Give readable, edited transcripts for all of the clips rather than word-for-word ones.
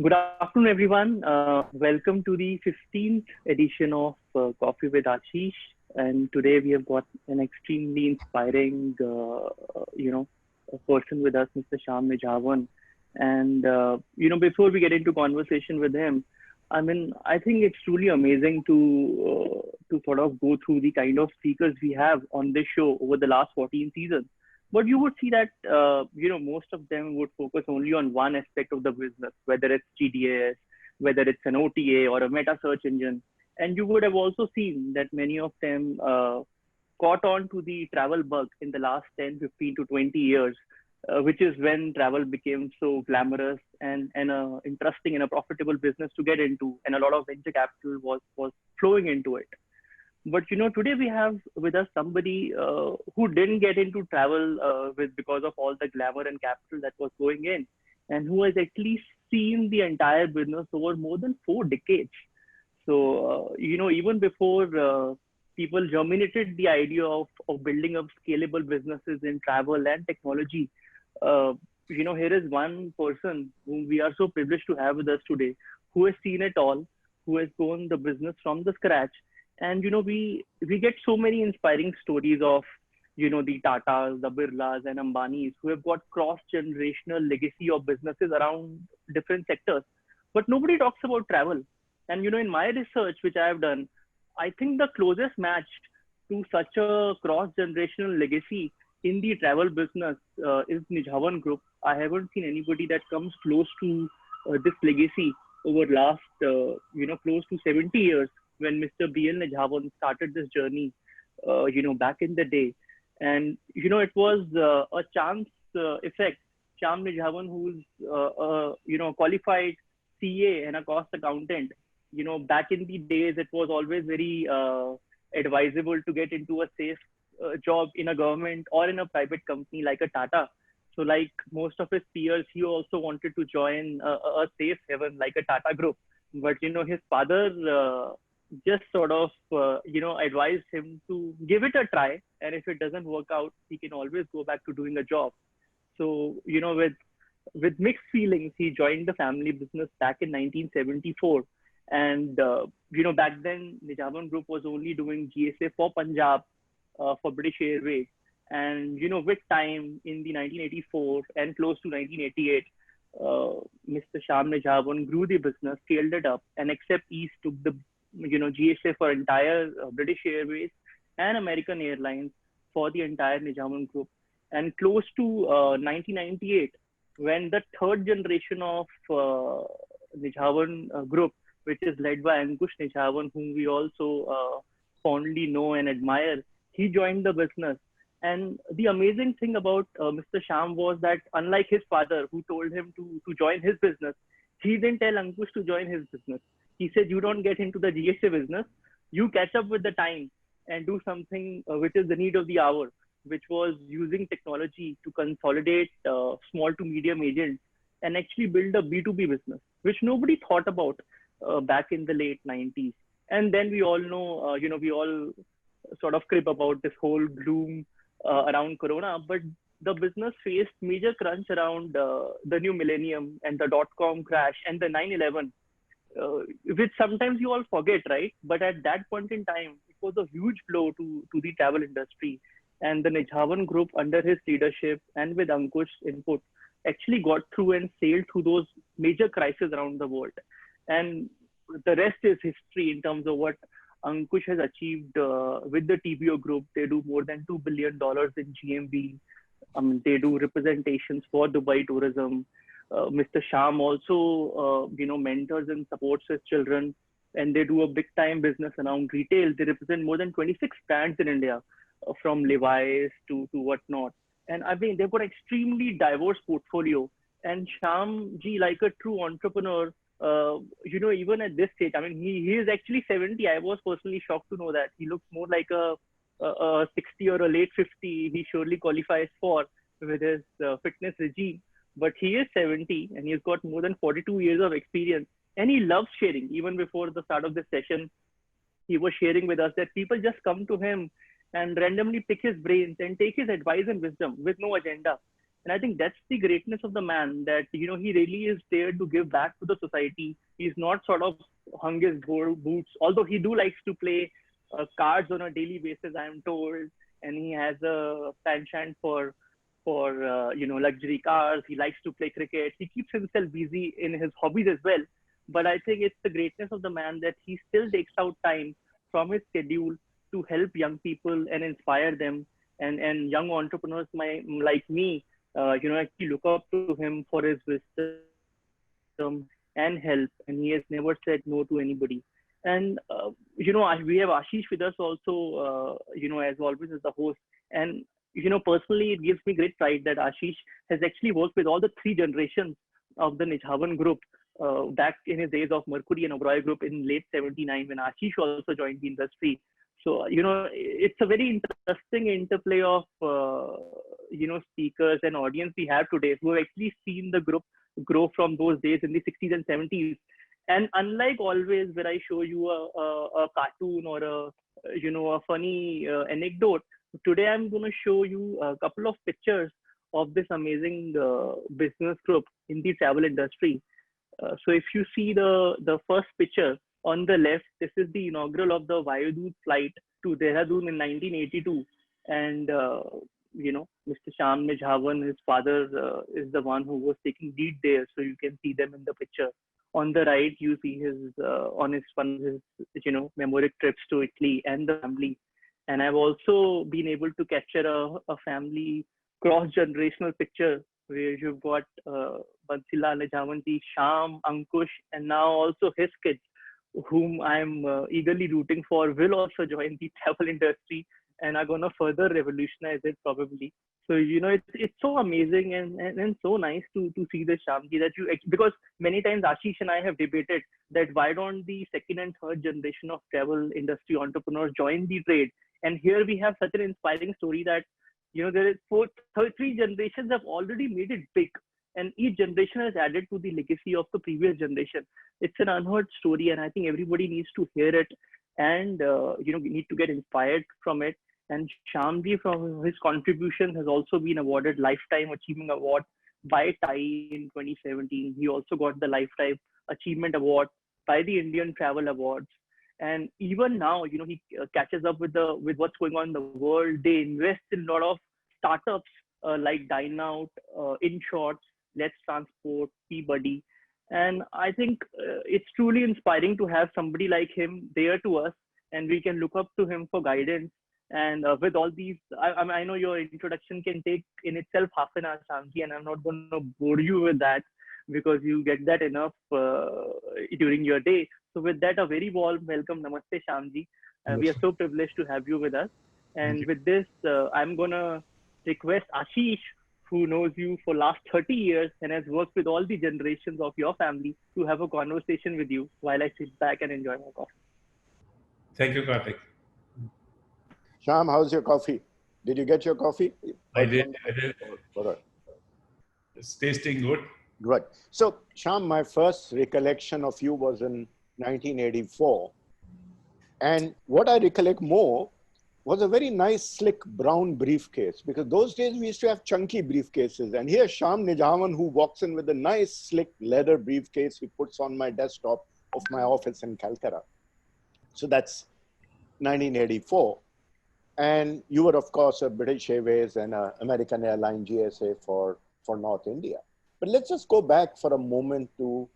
Good afternoon, everyone. Welcome to the 15th edition of Coffee with Ashish. And today we have got an extremely inspiring, a person with us, Mr. Sham Nijavan. And before we get into conversation with him, I think it's truly amazing to sort of go through the kind of speakers we have on this show over the last 14 seasons. But you would see that most of them would focus only on one aspect of the business, whether it's GDS, whether it's an OTA or a meta search engine. And you would have also seen that many of them caught on to the travel bug in the last 10, 15 to 20 years, which is when travel became so glamorous and a interesting and a profitable business to get into, and a lot of venture capital was flowing into it. But today we have with us somebody who didn't get into travel with because of all the glamour and capital that was going in, and who has actually seen the entire business over more than 4 decades. So even before people germinated the idea of building up scalable businesses in travel and technology, uh, here is one person whom we are so privileged to have with us today, who has seen it all, who has grown the business from the scratch. And we get so many inspiring stories of the Tatas, the Birlas, and Ambanis who have got cross generational legacy of businesses around different sectors. But nobody talks about travel. And in my research, which I have done, I think the closest match to such a cross generational legacy in the travel business is Nijhawan Group. I haven't seen anybody that comes close to this legacy over last close to 70 years when Mr. B.L. Nijhawan started this journey, back in the day. And it was a chance effect. Sham Nijhawan, who's qualified CA and a cost accountant. Back in the days, it was always very advisable to get into a safe job in a government or in a private company like a Tata. So, like most of his peers, he also wanted to join a safe haven like a Tata Group. But his father just sort of advised him to give it a try, and if it doesn't work out, he can always go back to doing a job. So with mixed feelings, he joined the family business back in 1974. And back then Nijaman Group was only doing GSA for Punjab, for British Airways. And with time in the 1984 and close to 1988, Mr. Sham Nijavan grew the business, scaled it up, and except East took the GSA for entire British Airways and American Airlines for the entire Nijaman Group. And close to 1998, when the third generation of Nijavan Group, which is led by Ankush Nijavan, whom we also fondly know and admire, he joined the business. And the amazing thing about Mr. Sham was that, unlike his father, who told him to join his business, he didn't tell Ankush to join his business. He said, "You don't get into the GSA business. You catch up with the time and do something which is the need of the hour," which was using technology to consolidate small to medium agents and actually build a B2B business, which nobody thought about back in the late 90s. And then we all know, we all sort of crib about this whole gloom around Corona, but the business faced major crunch around the new millennium and the dot-com crash and the 9/11, which sometimes you all forget, right? But at that point in time, it was a huge blow to the travel industry. And the Nijhawan Group, under his leadership and with Ankush's input, actually got through and sailed through those major crises around the world. And the rest is history in terms of what Ankush has achieved with the TBO Group. They do more than $2 billion in GMV. They do representations for Dubai tourism. Mr. Sham also, mentors and supports his children, and they do a big time business around retail. They represent more than 26 brands in India, from Levi's to whatnot. And I mean, they've got extremely diverse portfolio. And Sham ji, like a true entrepreneur, even at this stage, I mean, he is actually 70. I was personally shocked to know that he looks more like a 60 or a late 50. He surely qualifies for with his fitness regime. But he is 70 and he's got more than 42 years of experience. And he loves sharing. Even before the start of this session, he was sharing with us that people just come to him and randomly pick his brains and take his advice and wisdom with no agenda. And I think that's the greatness of the man, that, you know, he really is there to give back to the society. He's not sort of hung his boots, although he do likes to play cards on a daily basis, I'm told. And he has a penchant for you know, luxury cars. He likes to play cricket. He keeps himself busy in his hobbies as well. But I think it's the greatness of the man that he still takes out time from his schedule to help young people and inspire them. And young entrepreneurs like me, you know, actually look up to him for his wisdom and help. And he has never said no to anybody. And you know, we have Ashish with us also, you know, as always as the host. And you know, personally, it gives me great pride that Ashish has actually worked with all the three generations of the Nijhawan group back in his days of Mercury and Oberoi group in late 79 when Ashish also joined the industry. So, you know, it's a very interesting interplay of, you know, speakers and audience we have today who have actually seen the group grow from those days in the 60s and 70s. And unlike always, where I show you a cartoon or you know, a funny anecdote, today I'm going to show you a couple of pictures of this amazing business group in the travel industry. So if you see the first picture on the left, this is the inaugural of the Vayudoot flight to Dehradun in 1982. And, you know, Mr. Shyam Nijhawan, his father, is the one who was taking lead there. So you can see them in the picture. On the right, you see his on his one of his, you know, memorial trips to Italy and the family. And I've also been able to capture a family cross-generational picture where you've got Bansilal Nijhawanji, Shyam, Ankush, and now also his kids, whom I'm eagerly rooting for, will also join the travel industry and are going to further revolutionize it probably. So, you know, it's so amazing and so nice to see the Shyamji that you, because many times Ashish and I have debated that why don't the second and third generation of travel industry entrepreneurs join the trade? And here we have such an inspiring story that, you know, there is three generations have already made it big, and each generation has added to the legacy of the previous generation. It's an unheard story, and I think everybody needs to hear it, and you know, need to get inspired from it. And Shyamji, from his contribution, has also been awarded Lifetime Achievement Award by TIE in 2017. He also got the Lifetime Achievement Award by the Indian Travel Awards. And even now, you know, he catches up with what's going on in the world. They invest in a lot of startups like Dine Out, InShorts, Let's Transport, Peabody. And I think it's truly inspiring to have somebody like him there to us, and we can look up to him for guidance. And with all these, I know your introduction can take in itself half an hour, Shyamji, and I'm not going to bore you with that because you get that enough during your day. So with that, a very warm welcome. Namaste, Shyamji. We are so privileged to have you with us. And with this, I'm going to request Ashish, who knows you for last 30 years and has worked with all the generations of your family, to have a conversation with you while I sit back and enjoy my coffee. Thank you, Karthik. Shyam, how's your coffee? Did you get your coffee? I did. It's tasting good. Good. So, Shyam, my first recollection of you was in 1984. And what I recollect more was a very nice, slick brown briefcase, because those days we used to have chunky briefcases. And here, Shyam Nijhawan, who walks in with a nice, slick leather briefcase he puts on my desktop of my office in Calcutta. So that's 1984. And you were, of course, a British Airways and an American Airline GSA for North India. But let's just go back for a moment to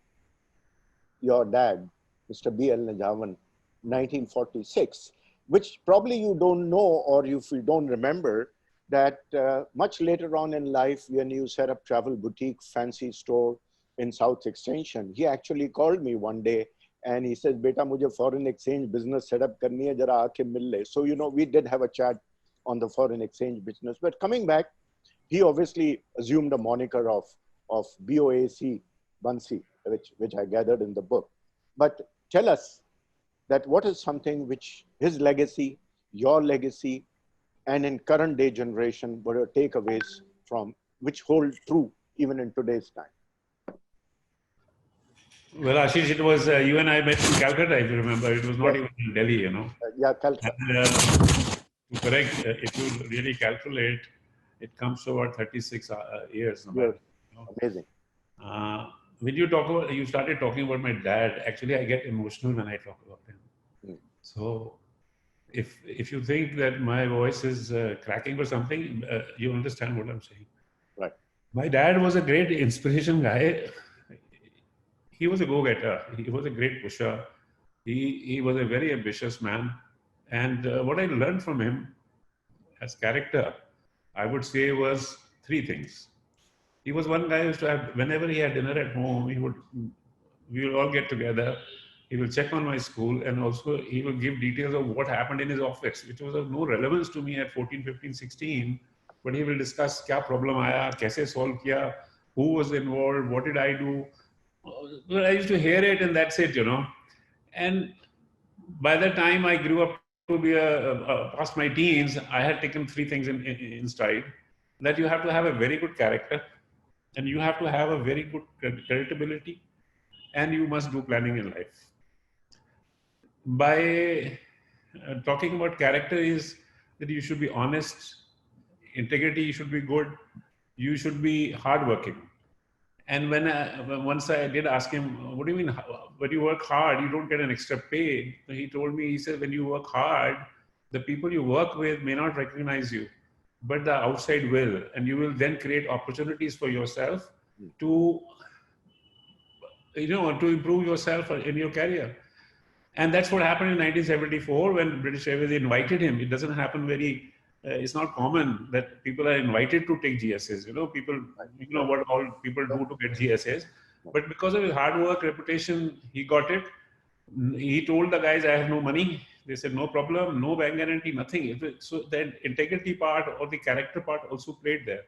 your dad, Mr. B.L. Nijhawan, 1946, which probably you don't know, or if you don't remember, that much later on in life, when you set up Travel Boutique fancy store in South Extension, he actually called me one day and he says, "Beta, mujhe foreign exchange business set up karni hai, jara aake mil le." So, you know, we did have a chat on the foreign exchange business. But coming back, he obviously assumed a moniker of BOAC, Bansi, which I gathered in the book. But tell us that what is something which his legacy, your legacy, and in current day generation, what are takeaways from which hold true even in today's time? Well, Ashish, it was you and I met in Calcutta, if you remember. It was not even in Delhi, you know. Yeah, Calcutta. And, correct. If you really calculate, It comes to about 36 years. Yes. You know. Amazing. When you talk about, you started talking about my dad. Actually, I get emotional when I talk about him. Mm. So, if you think that my voice is cracking or something, you understand what I'm saying. Right. My dad was a great inspiration guy. He was a go-getter. He was a great pusher. He was a very ambitious man. And what I learned from him as character, I would say, was three things. He was one guy who used to have, whenever he had dinner at home, we would all get together. He will check on my school, and also he will give details of what happened in his office, which was of no relevance to me at 14, 15, 16. But he will discuss kya problem aaya, kaise solve kiya, who was involved, what did I do. Well, I used to hear it, and that's it, you know. And by the time I grew up to be past my teens, I had taken three things in stride. That you have to have a very good character, and you have to have a very good credibility, and you must do planning in life. By talking about character is that you should be honest, integrity should be good, you should be hardworking. And once I did ask him, what do you mean, when you work hard, you don't get an extra pay? He told me, he said, when you work hard, the people you work with may not recognize you, but the outside will. And you will then create opportunities for yourself to, to improve yourself in your career. And that's what happened in 1974 when British Airways invited him. It doesn't happen it's not common that people are invited to take GSS. People, what all people do to get GSS. But because of his hard work, reputation, he got it. He told the guys, I have no money. They said, no problem, no bank guarantee, nothing. So the integrity part or the character part also played there.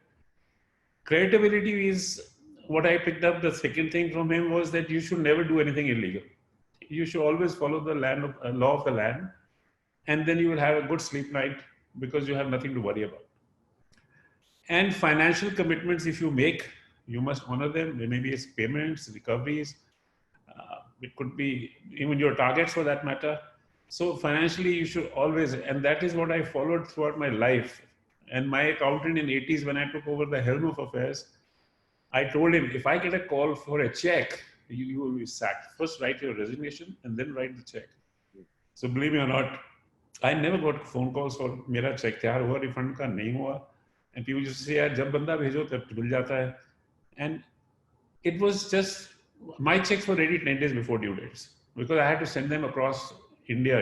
Credibility is what I picked up. The second thing from him was that you should never do anything illegal. You should always follow the law of the land, and then you will have a good sleep night because you have nothing to worry about. And financial commitments, if you make, you must honor them. Maybe it's payments, recoveries. It could be even your targets for that matter. So financially, you should always, and that is what I followed throughout my life. And my accountant in 80s, when I took over the helm of affairs, I told him, if I get a call for a check, you will be sacked. First write your resignation and then write the check. So believe me or not, I never got phone calls for mera check tyaar hua, refund ka nahi hua. And people used to say, yaar, jab banda bhejo, tab mil jata hai. And it was just, my checks were ready 10 days before due dates because I had to send them across India,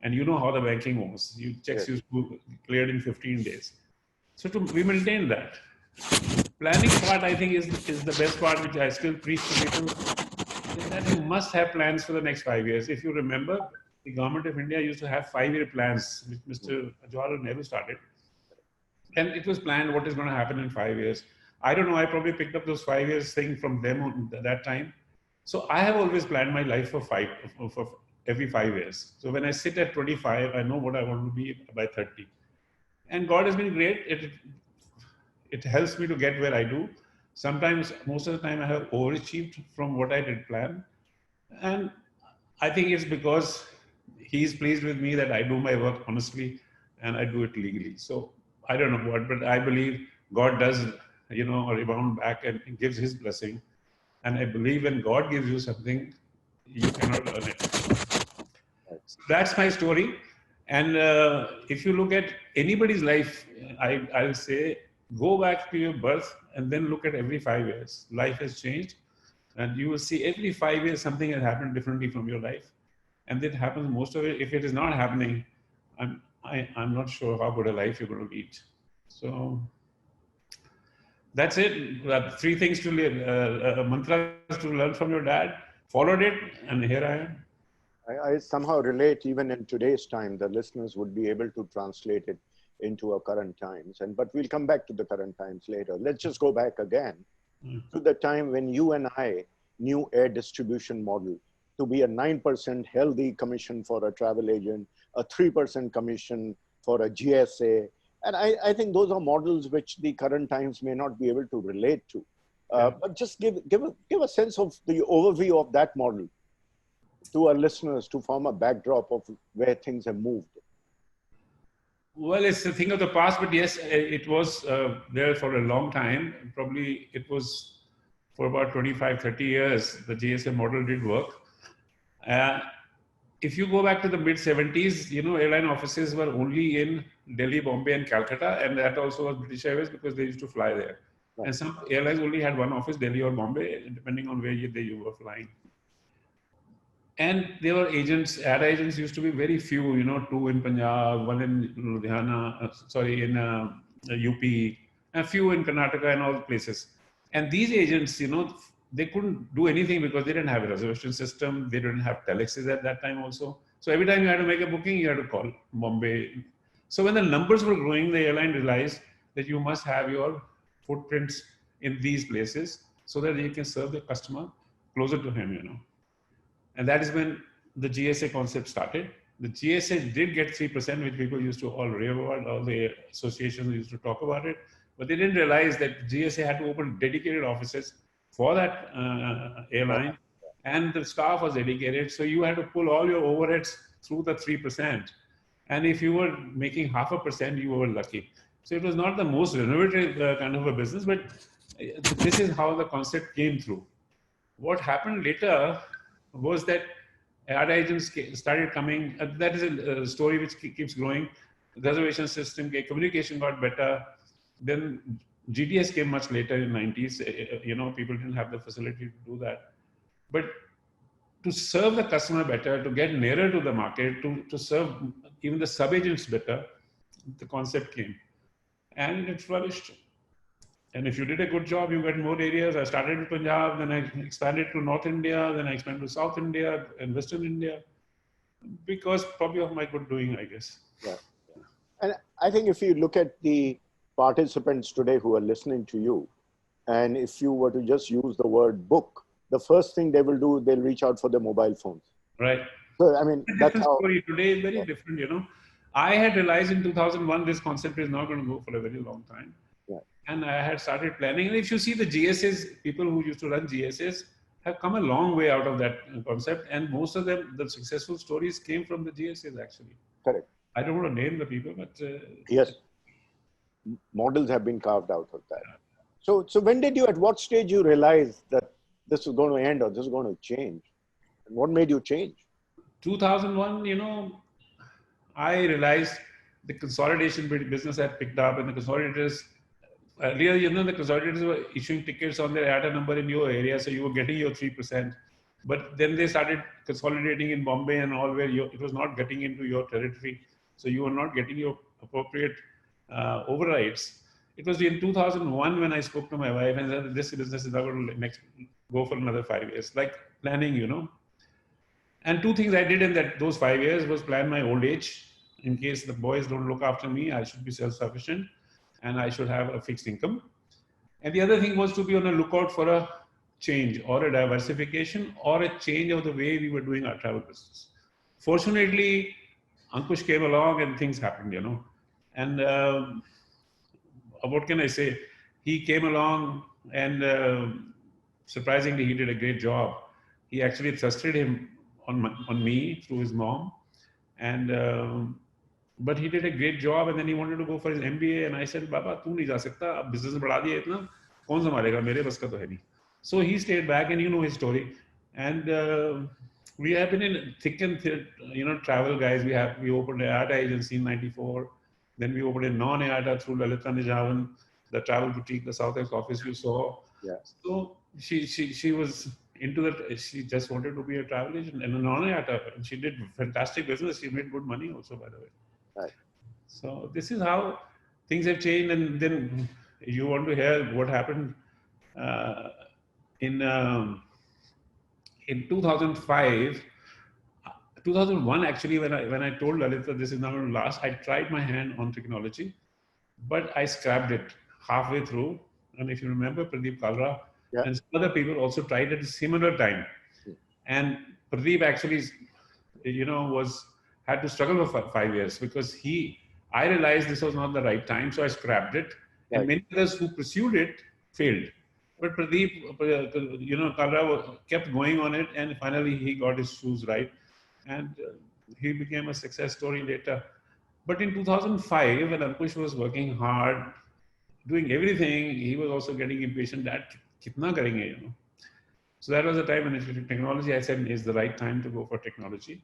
and you know how the banking was. Checks used to be cleared in 15 days. So we maintained that. Planning part, I think, is the best part, which I still preach to people, is that you must have plans for the next 5 years. If you remember, the government of India used to have 5-year plans, which Mr. Jawaharlal Nehru started. And it was planned what is going to happen in 5 years. I don't know, I probably picked up those 5 years thing from them at that time. So I have always planned my life for every 5 years. So when I sit at 25, I know what I want to be by 30. And God has been great. It helps me to get where I do. Sometimes, most of the time, I have overachieved from what I did plan. And I think it's because He's pleased with me that I do my work honestly and I do it legally. So I don't know what, but I believe God does, rebound back and gives His blessing. And I believe when God gives you something, you cannot earn it. That's my story. And if you look at anybody's life, I'll say, go back to your birth and then look at every 5 years. Life has changed. And you will see every 5 years something has happened differently from your life. And that happens most of it. If it is not happening, I'm not sure how good a life you're going to lead. So that's it. 3 things to learn, mantras to learn from your dad. Followed it, and here I am. I somehow relate, even in today's time, the listeners would be able to translate it into our current times. But we'll come back to the current times later. Let's just go back again to the time when you and I knew air distribution model to be a 9% healthy commission for a travel agent, a 3% commission for a GSA. And I think those are models which the current times may not be able to relate to. But just give a sense of the overview of that model to our listeners to form a backdrop of where things have moved. Well, it's a thing of the past, but yes, it was there for a long time. Probably it was for about 25, 30 years, the GSA model did work. Uh, if you go back to the mid 70s, airline offices were only in Delhi, Bombay, and Calcutta, and that also was British Airways because they used to fly there. Right. And some airlines only had one office, Delhi or Bombay, depending on where you were flying. And there were agents, ad agents used to be very few, 2 in Punjab, 1 in Ludhiana, in UP, a few in Karnataka and all places. And these agents, they couldn't do anything because they didn't have a reservation system. They didn't have telexes at that time also. So every time you had to make a booking, you had to call Bombay. So when the numbers were growing, the airline realized that you must have your footprints in these places so that you can serve the customer closer to him, And that is when the GSA concept started. The GSA did get 3%, which people used to all rave about, all the associations used to talk about it. But they didn't realize that GSA had to open dedicated offices for that airline, and the staff was dedicated. So you had to pull all your overheads through the 3%. And if you were making 0.5%, you were lucky. So it was not the most innovative kind of a business, but this is how the concept came through. What happened later was that ad agents started coming. That is a story which keeps growing. The reservation system, communication got better. Then GDS came much later in 90s. People didn't have the facility to do that. But to serve the customer better, to get nearer to the market, to serve even the sub-agents better, the concept came. And it flourished. And if you did a good job, you get more areas. I started in Punjab, then I expanded to North India, then I expanded to South India and Western India, because probably of my good doing, I guess. Yeah. And I think if you look at the participants today who are listening to you, and if you were to just use the word book, the first thing they will do, they'll reach out for their mobile phones. Right. So, I mean, that's how... Story today is very different, I had realized in 2001, this concept is not going to go for a very long time. And I had started planning. And if you see the GSAs, people who used to run GSAs have come a long way out of that concept. And most of them, the successful stories came from the GSAs actually. Correct. I don't want to name the people, but... yes. Models have been carved out of that. So when did you, at what stage you realize that this is going to end or this is going to change? And what made you change? 2001, I realized the consolidation business had picked up, and the consolidators... Earlier, the consolidators were issuing tickets on their IATA number in your area, so you were getting your 3%. But then they started consolidating in Bombay and all, where it was not getting into your territory, so you were not getting your appropriate overrides. It was in 2001 when I spoke to my wife and said, this business is not going to go for another 5 years, like planning, And 2 things I did in those 5 years was plan my old age. In case the boys don't look after me, I should be self-sufficient. And I should have a fixed income. And the other thing was to be on a lookout for a change or a diversification or a change of the way we were doing our travel business. Fortunately, Ankush came along and things happened, And what can I say? He came along and surprisingly, he did a great job. He actually trusted him on me through his mom. And but he did a great job, and then he wanted to go for his MBA. And I said, Baba, tu nahi ja sakta, ab business बढ़ा दिया इतना, कौन संभालेगा, मेरे बस का तो है नहीं. So he stayed back, and you know his story. And we have been in thick and thin, travel guys. We opened an IATA agency in '94. Then we opened a non-IATA through Lalita Nijavan, the travel boutique, the Southeast office you saw. Yeah. So she was into that. She just wanted to be a travel agent and a non-IATA. And she did fantastic business. She made good money also, by the way. Right. So this is how things have changed. And then you want to hear what happened in 2005, 2001 actually, when I told Lalita this is not going to last, I tried my hand on technology, but I scrapped it halfway through. And if you remember, Pradeep Kalra and some other people also tried at a similar time. And Pradeep actually, had to struggle for 5 years because I realized this was not the right time, so I scrapped it. Right. And many others who pursued it failed. But Pradeep, Kalra kept going on it, and finally he got his shoes right. And he became a success story later. But in 2005, when Ankush was working hard, doing everything, he was also getting impatient that kitna karenge, you know. So that was the time when technology, I said, is the right time to go for technology.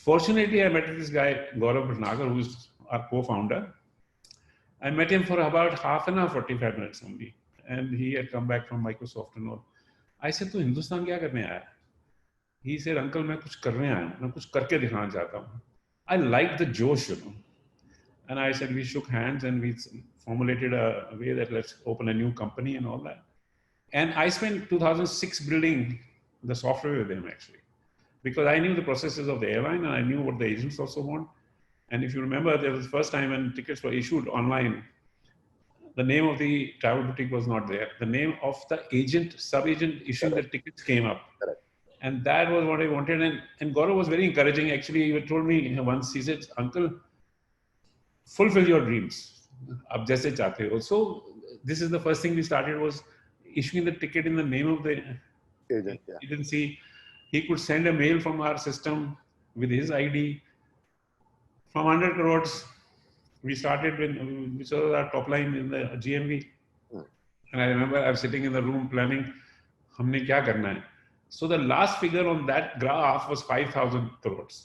Fortunately, I met this guy, Gaurav Bhatnagar, who is our co-founder. I met him for about half an hour, 45 minutes only. And he had come back from Microsoft and all. I said, "Tu Hindustan kya karne aaya?" He said, "Uncle, मैं कुछ करने आया हूँ, मैं कुछ करके दिखाना चाहता हूँ." I liked the josh, you know. And I said, we shook hands and we formulated a way that let's open a new company and all that. And I spent 2006 building the software with him actually, because I knew the processes of the airline and I knew what the agents also want. And if you remember, there was the first time when tickets were issued online, the name of the travel boutique was not there. The name of the agent, sub-agent issuing the tickets came up. Correct. And that was what I wanted. And Gaurav was very encouraging. Actually, he told me once, he said, "Uncle, fulfill your dreams. Ab jaise chahte ho." So this is the first thing we started, was issuing the ticket in the name of the Agent, yeah. agency. He could send a mail from our system with his ID. From 100 crores, we started with, which was our top line in the GMV. And I remember I was sitting in the room planning, humne kya karna hai. So the last figure on that graph was 5,000 crores.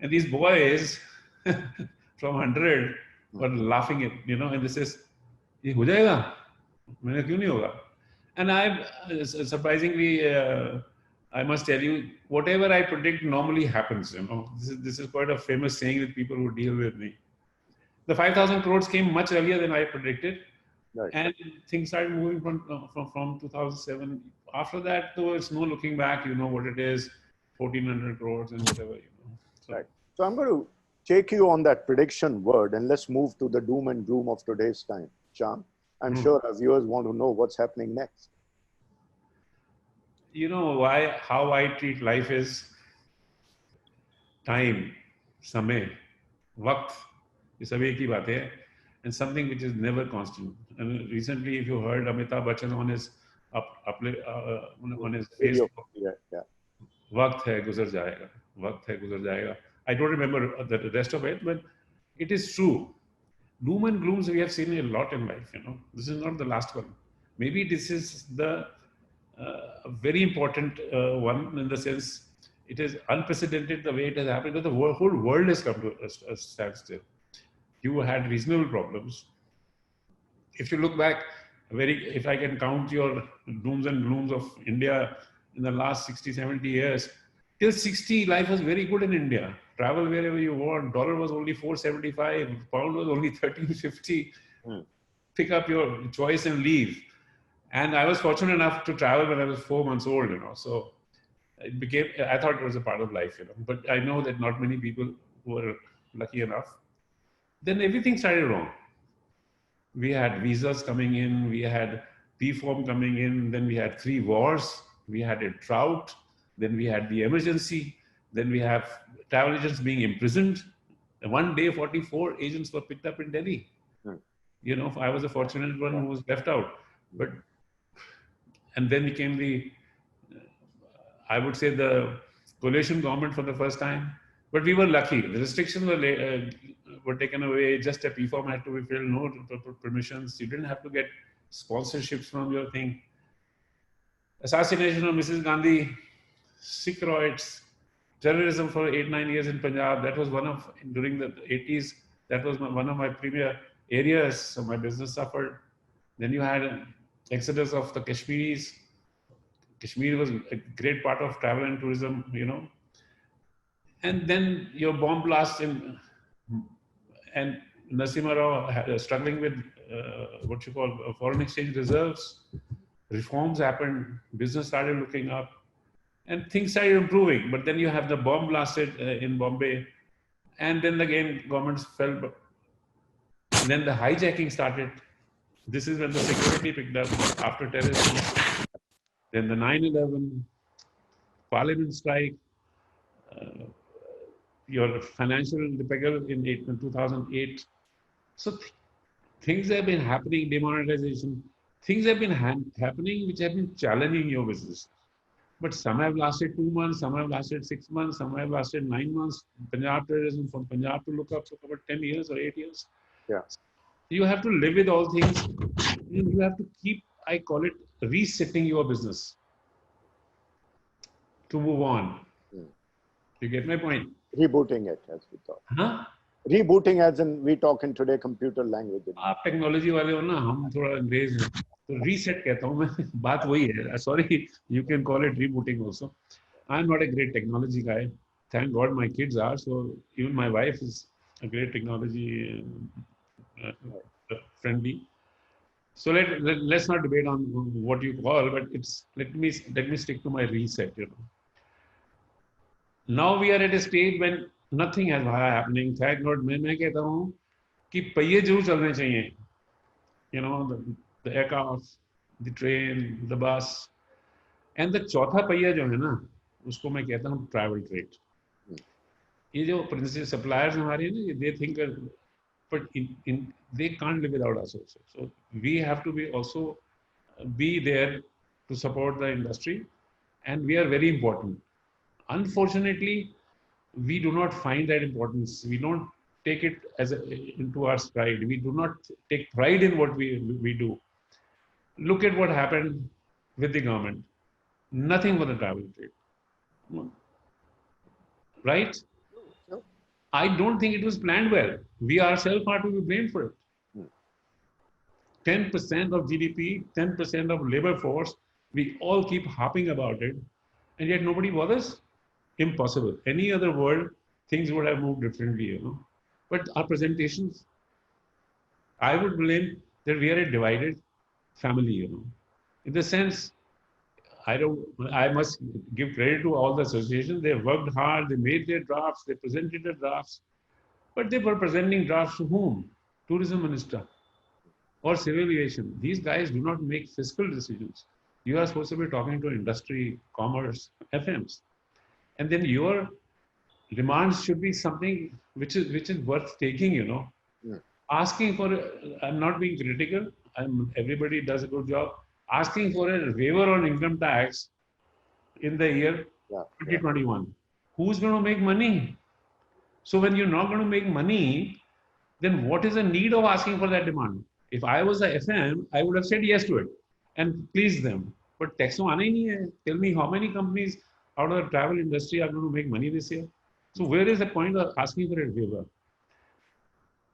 And these boys from 100 were laughing at, you know, and this is, "Ye ho jayega? Maine kyun nahi hoga?" And I, surprisingly, I must tell you, whatever I predict normally happens, you know. This is quite a famous saying with people who deal with me. The 5,000 crores came much earlier than I predicted. Right. And things started moving from 2007. After that, though, it's no looking back. You know what it is, 1,400 crores and whatever, you know. So, Right. So I'm going to take you on that prediction word and let's move to the doom and gloom of today's time. Shyam, I'm sure our viewers want to know what's happening next. you know, how I treat life is time, samay, waqt, ये सब एक ही बात है, and something which is never constant. And recently, if you heard Amitabh Bachchan on his on his Facebook, Yeah. वक्त है गुजर जाएगा, वक्त है गुजर जाएगा. I don't remember the rest of it, but it is true. Doom and glooms we have seen a lot in life. You know, this is not the last one. Maybe this is the very important one, in the sense it is unprecedented the way it has happened, because the whole world has come to a standstill. You had reasonable problems. If you look back, if I can count your dooms and glooms of India in the last 60, 70 years, till 60, life was very good in India. Travel wherever you want. Dollar was only 475. Pound was only 1350. Pick up your choice and leave. And I was fortunate enough to travel when I was 4 months old, you know. So it became, I thought it was a part of life, you know. But I know that not many people were lucky enough. Then everything started wrong. We had visas coming in, we had P-form coming in, then we had 3 wars, we had a drought, then we had the emergency, then we have travel agents being imprisoned. One day, 44 agents were picked up in Delhi. You know, I was the fortunate one who was left out. But, and then came the, I would say, the coalition government for the first time. But we were lucky. The restrictions were taken away. Just a P-form had to be filled, no permissions. You didn't have to get sponsorships from your thing. Assassination of Mrs. Gandhi, Sikh riots, terrorism for 8-9 years in Punjab. That was one of, during the 80s, that was one of my premier areas. So my business suffered. Then you had an exodus of the Kashmiris. Kashmir was a great part of travel and tourism, you know. And then your bomb blast in, and Narasimha Rao struggling with what you call foreign exchange reserves. Reforms happened, business started looking up, and things started improving. But then you have the bomb blasted in Bombay, and then again governments fell. And then the hijacking started. This is when the security picked up after terrorism. Then the 9/11, Parliament strike, your financial difficulty in 2008. So things have been happening, demonetization. Things have been happening which have been challenging your business. But some have lasted 2 months, some have lasted 6 months, some have lasted 9 months. Punjab terrorism, from Punjab to look up for about 10 years or 8 years. Yeah. You have to live with all things. You have to keep, I call it, resetting your business to move on. You get my point? Rebooting it, as we talk. Huh? Rebooting, as in we talk in today computer language. आप technology वाले हो ना, हम थोड़ा अंग्रेज हैं, तो reset कहता हूँ मैं. बात वही है. Sorry, you can call it rebooting also. I'm not a great technology guy. Thank God my kids are. So even my wife is a great technology friendly. So let's not debate on what you call, but it's let me stick to my reset. Now we are at a stage when nothing has happening. Thank God. मैं कहता हूँ कि पहिए जरूर चलने चाहिए. The aircraft, the train, the bus, and the चौथा पहिया जो है ना, उसको मैं कहता हूँ travel trade. ये जो princess suppliers हमारे हैं ना, they think, but they can't live without us also. So we have to be there to support the industry, and we are very important. Unfortunately, we do not find that importance. We don't take it into our stride. We do not take pride in what we do. Look at what happened with the government. Nothing but the travel trade. Right? I don't think it was planned well. We ourselves are to be blamed for it. 10% of GDP, 10% of labor force, we all keep harping about it, and yet nobody bothers. Impossible. Any other world, things would have moved differently, But our presentations, I would blame that we are a divided family, In the sense, I must give credit to all the associations. They worked hard, they made their drafts, they presented the drafts, but they were presenting drafts to whom? Tourism Minister or Civil Aviation. These guys do not make fiscal decisions. You are supposed to be talking to industry, commerce, FMs. And then your demands should be something which is worth taking, Asking for, I'm not being critical, everybody does a good job. Asking for a waiver on income tax in the year 2021. Who's going to make money? So when you're not going to make money, then what is the need of asking for that demand? If I was a FM, I would have said yes to it and pleased them. But tax aana hi nahi hai. Tell me how many companies out of the travel industry are going to make money this year? So where is the point of asking for a waiver?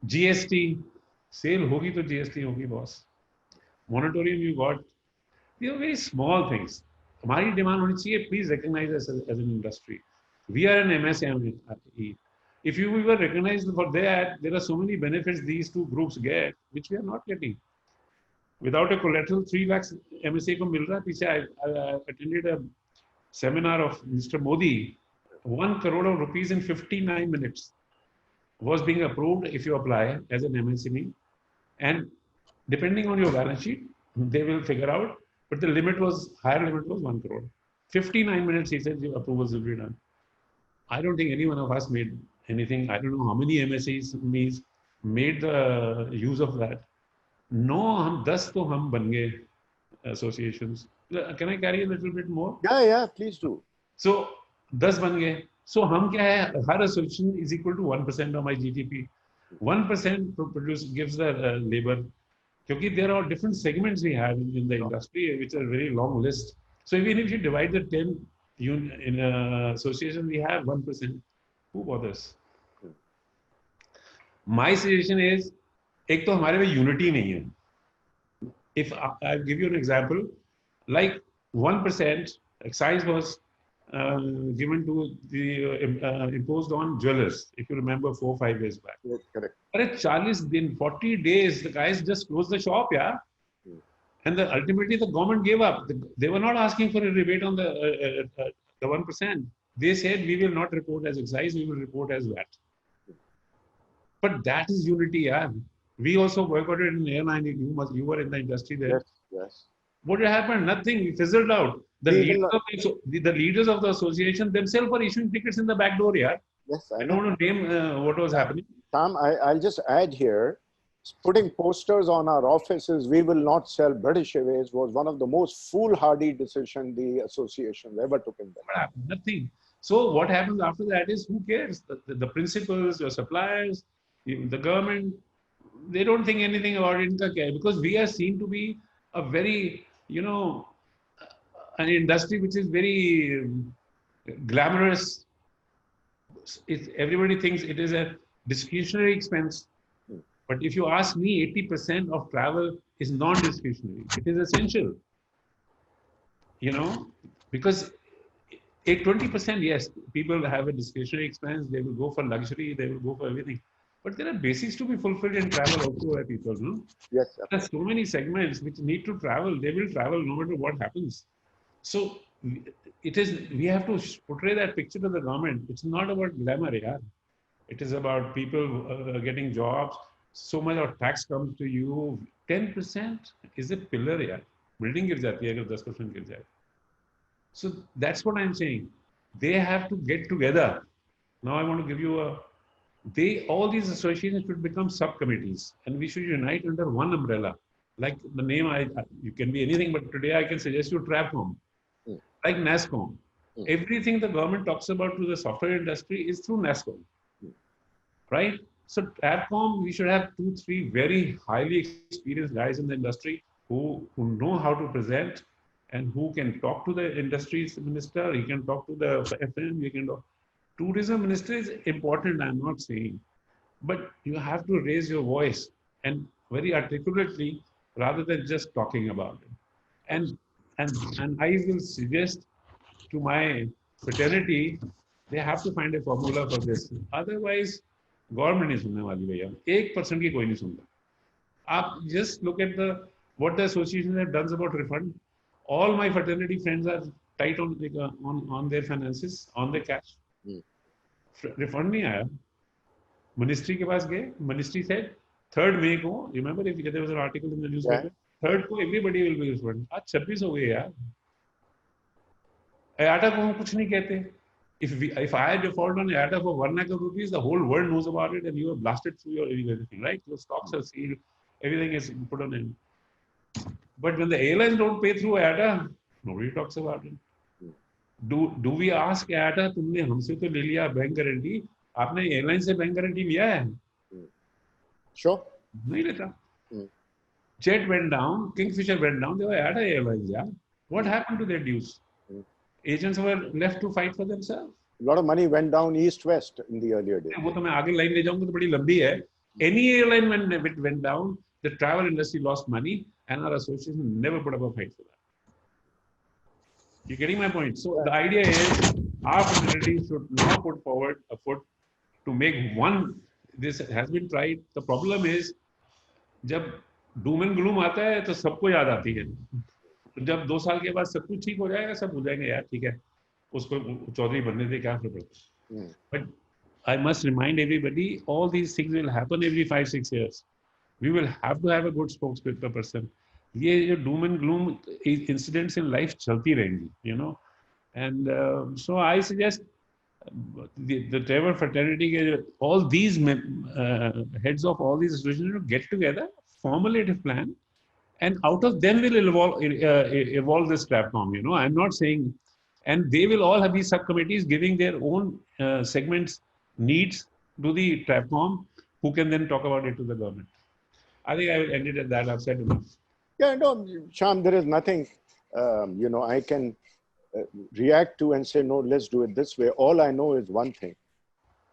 GST, sale hogi to GST hogi, boss. Moratorium you got. These are very small things. Hamari demand honi chahiye, please recognize us as an industry. We are an MSME. If you were recognized for that, there are so many benefits these two groups get, which we are not getting. Without a collateral, 3 lakhs MSA ko mil raha. I attended a seminar of Mr. Modi. 1 crore of rupees in 59 minutes was being approved if you apply as an MSME. And depending on your balance sheet, they will figure out. But the higher limit was 1 crore. 59 minutes, he said, the approvals will be done. I don't think any one of us made anything. I don't know how many MSEs made the use of that. No, hum 10 to hum ban gaye associations. Can I carry a little bit more? Yeah, please do. So 10 ban gaye. So hum kya hai? Har association is equal to 1% of my GDP. 1% gives the labor. Because there are different segments we have in the industry, which are a very long list. So even if you divide the 10 in association, we have 1%. Who bothers? My suggestion is, एक तो हमारे में unity नहीं है. If I give you an example, like 1% excise was given to the imposed on jewelers, if you remember 4 or 5 years back. Yes, correct. But 40 days, the guys just closed the shop, yeah. And ultimately the government gave up. They were not asking for a rebate on the 1%. They said, we will not report as excise, we will report as VAT. But that is unity, yeah. We also boycotted an airline. You were in the industry there. Yes. What happened? Nothing. We fizzled out. The leaders of the association themselves were issuing tickets in the back door, yeah. Yes, I don't want to name what was happening. Tom, I'll just add here Putting posters on our offices, we will not sell British Airways, was one of the most foolhardy decisions the association ever took in their life. Nothing. So what happens after that is, who cares? The principals, your suppliers, the government, they don't think anything about it because we are seen to be a very, an industry which is very glamorous. Everybody thinks it is a discretionary expense. But if you ask me, 80% of travel is non-discretionary. It is essential. Because 20%, yes, people have a discretionary expense. They will go for luxury. They will go for everything. But there are basics to be fulfilled in travel also by people. No? Yes. There are so many segments which need to travel. They will travel no matter what happens. So we have to portray that picture to the government. It's not about glamour, yaar. It is about people getting jobs. So much of tax comes to you. 10% is a pillar, yaar. Building gir jati hai, agar 10% gir jaye. So that's what I'm saying. They have to get together. Now I want to give you all these associations should become subcommittees, and we should unite under one umbrella. Like the name, you can be anything, but today I can suggest you TRAPCOM, like NASSCOM. Everything the government talks about to the software industry is through NASSCOM, right? So TRAPCOM, we should have 2-3 very highly experienced guys in the industry who know how to present and who can talk to the industry's minister. He can talk to the FM. You can talk. Tourism minister is important, I'm not saying, but you have to raise your voice and very articulately rather than just talking about it. And I will suggest to my fraternity, they have to find a formula for this. Otherwise, government is सुनने वाली भैया. 1% की कोई नहीं सुनता. आप just look at what the association have done about refund. All my fraternity friends are tight on their finances, on their cash. Refund नहीं आया. Ministry के पास गए. Ministry said 3rd May को, remember if there was an article in the newspaper, 3rd को everybody will be refunded. आज 26 हो गए यार. IATA को हम कुछ नहीं कहते. If I default on IATA for 1 lakh rupees, the whole world knows about it and you are blasted through your everything, right? Your stocks are sealed, everything is put on end. But when the airlines don't pay through IATA, nobody talks about it. Do we ask IATA, तुमने हमसे तो ले लिया bank guarantee, आपने airline से bank guarantee लिया है? Sure. नहीं लेता. Jet went down, Kingfisher went down, they were IATA airlines, yeah. What happened to their dues? Agents were left to fight for themselves. A lot of money went down east-west in the earlier days. वो तो मैं आगे line ले जाऊंगा तो बड़ी लंबी है. Any airline when it went down, the travel industry lost money, and our association never put up a fight for that. You're getting my point? So the idea is our fraternity should now put forward a foot to make one. This has been tried. The problem is, जब doom and gloom आता है तो सबको याद आती है. जब 2 साल के बाद सब कुछ ठीक हो जाएगा, सब हो जाएंगे यार, ठीक है, उसको चौधरी बनने से क्या फर्क पड़ता है. But I must remind everybody, all these things will happen every 5-6 years. We will have to have a good spokesperson. ये जो doom and gloom incidents in life चलती रहेंगी, and so I suggest the Trevor fraternity, all these heads of all these associations get together, formulate a plan, and out of them will evolve this TRAPCOM. I'm not saying, and they will all have these subcommittees giving their own segments needs to the TRAPCOM, who can then talk about it to the government. I think I will end it at that. I've said enough. Yeah, no, Shyam, there is nothing, I can react to and say, no, let's do it this way. All I know is one thing,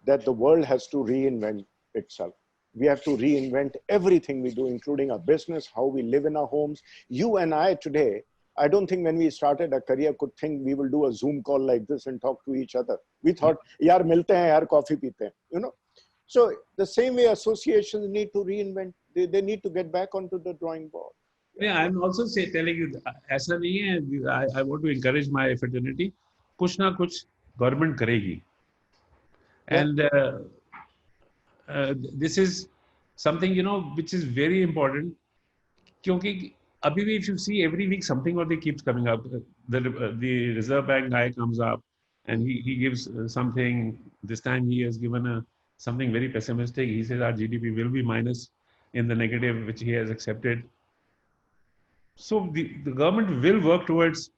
that the world has to reinvent itself. We have to reinvent everything we do, including our business, how we live in our homes. You and I today, I don't think when we started our career could think we will do a Zoom call like this and talk to each other. We thought, yaar milte hain, yaar coffee peete hain, So the same way associations need to reinvent, they need to get back onto the drawing board. Yeah, I'm also telling you, ऐसा नहीं है. I want to encourage my fraternity. कुछ ना कुछ government करेगी. And this is something, which is very important. क्योंकि अभी भी, if you see every week something or they keeps coming up. The Reserve Bank guy comes up and he gives something. This time he has given something very pessimistic. He says our GDP will be minus. in the negative, which he has accepted. So the government will work towards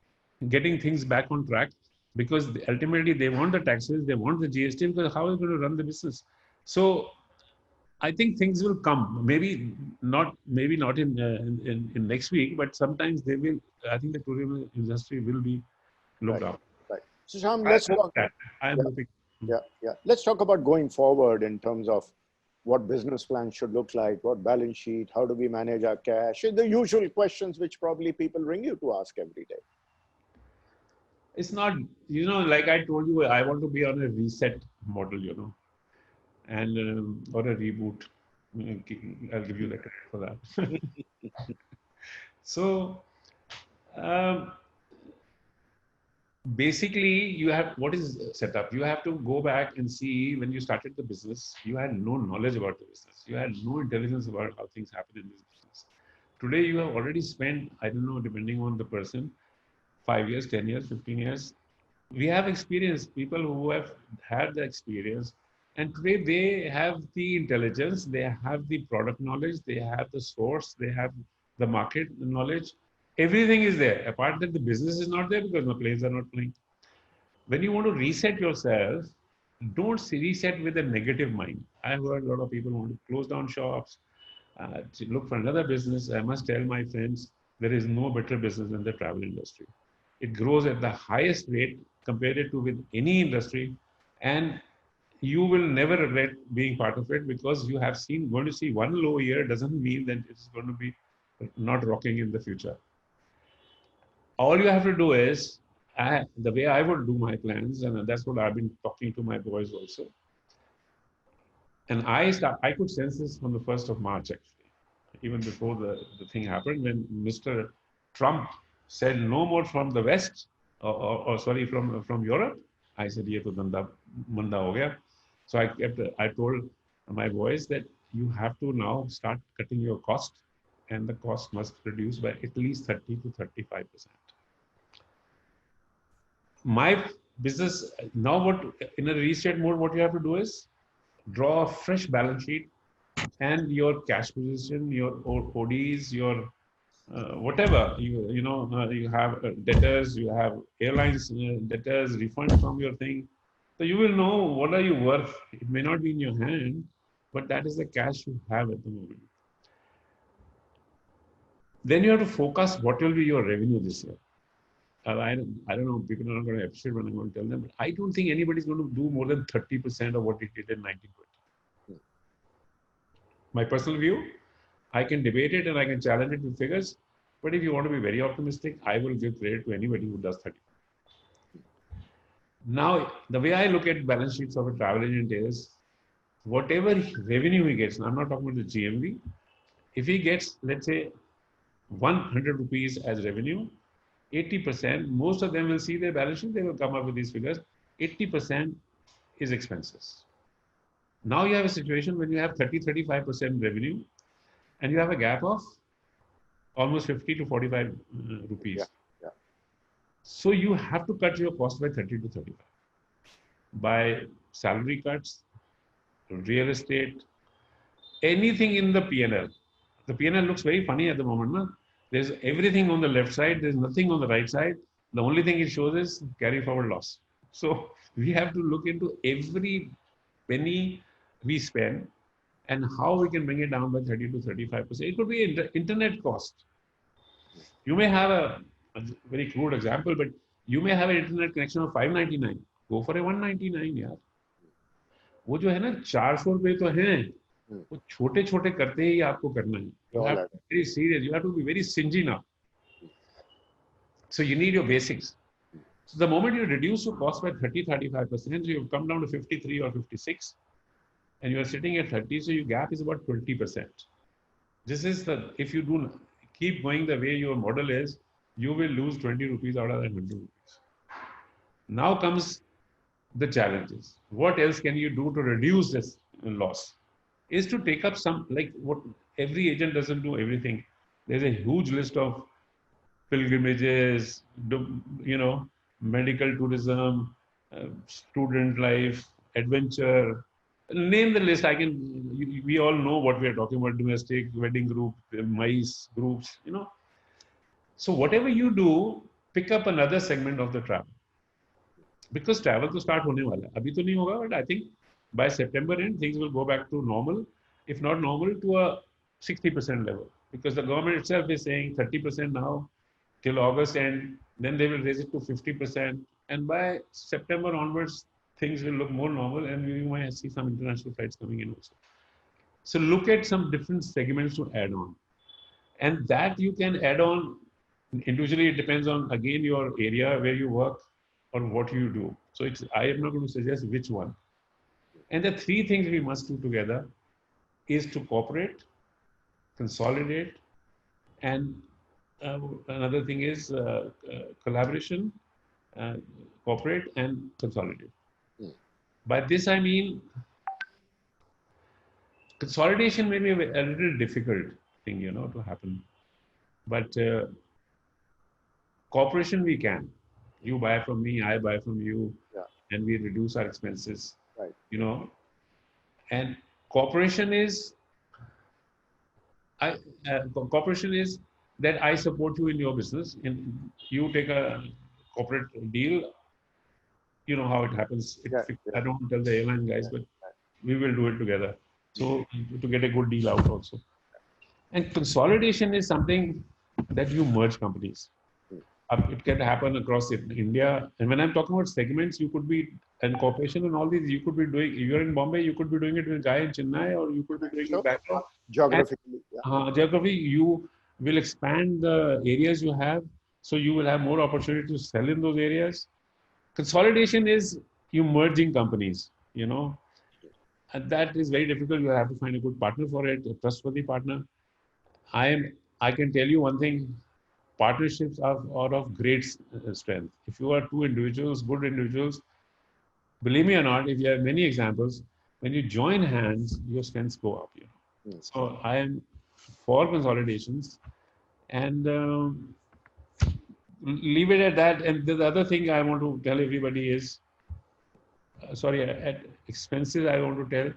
getting things back on track, because ultimately they want the taxes, they want the GST, because how are they going to run the business? So I think things will come. Maybe not in next week, but sometimes they will. I think the tourism industry will be looked Right. up. Right. So Sham, I let's hope talk. that. I'm Yeah, hoping. yeah. Let's talk about going forward in terms of what business plan should look like, what balance sheet, how do we manage our cash, the usual questions which probably people ring you to ask every day. It's not, like I told you, I want to be on a reset model, and or a reboot. I'll give you the credit for that. So um, basically, you have what is set up. You have to go back and see when you started the business. You had no knowledge about the business. You had no intelligence about how things happen in this business. Today, you have already spent, I don't know, depending on the person, 5 years, 10 years, 15 years. We have experience, people who have had the experience, and today they have the intelligence, they have the product knowledge, they have the source, they have the market knowledge. Everything is there. Apart that the business is not there because the players are not playing. When you want to reset yourself, don't reset with a negative mind. I've heard a lot of people want to close down shops, to look for another business. I must tell my friends, there is no better business than the travel industry. It grows at the highest rate compared to with any industry, and you will never regret being part of it, because you have going to see one low year doesn't mean that it's going to be not rocking in the future. All you have to do is, the way I would do my plans, and that's what I've been talking to my boys also. And I could sense this from the 1st of March, actually, even before the thing happened, when Mr. Trump said no more from the West, or sorry, from Europe. I said, "Ye to danda manda ho gaya." So I told my boys that you have to now start cutting your cost, and the cost must reduce by at least 30 to 35%. My business now, what in a reset mode, what you have to do is draw a fresh balance sheet, and your cash position, your ODs, your whatever you have debtors, you have airlines debtors, refund from your thing. So you will know what are you worth. It may not be in your hand, but that is the cash you have at the moment. Then you have to focus what will be your revenue this year. I don't know, people are not going to appreciate when I'm going to tell them, but I don't think anybody's going to do more than 30% of what it did in 1920. My personal view, I can debate it and I can challenge it with figures. But if you want to be very optimistic, I will give credit to anybody who does 30. Now, the way I look at balance sheets of a travel agent is, whatever revenue he gets, and I'm not talking about the GMV, if he gets, let's say, 100 rupees as revenue, 80%, most of them will see their balance sheet, they will come up with these figures, 80% is expenses. Now you have a situation when you have 35% revenue, and you have a gap of almost 50 to 45 rupees. Yeah, yeah. So you have to cut your cost by 30 to 35 by salary cuts, real estate, anything in the P&L. The P&L looks very funny at the moment. No? There's everything on the left side. There's nothing on the right side. The only thing it shows is carry forward loss. So we have to look into every penny we spend and how we can bring it down by 30 to 35%. It could be internet cost. You may have a very crude example, but you may have an internet connection of 599. Go for a 199, यार. वो जो है ना 400 रुपए तो हैं, वो छोटे छोटे करते ही आपको करना है. You have to be very serious. You have to be very stingy now. So you need your basics. So the moment you reduce your cost by 30-35%, so you come down to 53 or 56, and you are sitting at 30, so your gap is about 20%. This is if you do keep going the way your model is, you will lose 20 rupees out of that 100 rupees. Now comes the challenges. What else can you do to reduce this loss? Is to take up some, like what every agent doesn't do everything. There's a huge list of pilgrimages, medical tourism, student life, adventure, Name the list. I can. We all know what we are talking about: domestic, wedding group, mice groups. So whatever you do, pick up another segment of the travel, because travel to start होने वाला है. अभी तो नहीं होगा, but I think by September end things will go back to normal, if not normal, to a 60% level, because the government itself is saying 30% now till August end, then they will raise it to 50%, and by September onwards things will look more normal, and we might see some international flights coming in also. So look at some different segments to add on, and that you can add on individually. It depends on, again, your area where you work or what you do. So I am not going to suggest which one. And the three things we must do together is to cooperate, consolidate, and another thing is collaboration, uh, cooperate and consolidate. By this I mean consolidation may be a little difficult thing, to happen, but cooperation we can. You buy from me, I buy from you, and we reduce our expenses. Right. And cooperation is, cooperation is that I support you in your business, and you take a corporate deal. You know how it happens. I don't tell the airline guys, but we will do it together. So to get a good deal out also. And consolidation is something that you merge companies. It can happen across India. And when I'm talking about segments, you could be, and corporation and all these, you could be doing, you're in Bombay, you could be doing it with a guy in Chennai, or you could be doing it Bangalore. Geographically. Geography, you will expand the areas you have, so you will have more opportunity to sell in those areas. Consolidation is you merging companies, and that is very difficult. You have to find a good partner for it, a trustworthy partner. I can tell you one thing: partnerships are of great strength. If you are two individuals, good individuals, believe me or not, if you have many examples, when you join hands, your strengths go up. So I am for consolidations, and leave it at that. And the other thing I want to tell everybody is, at expenses, I want to tell,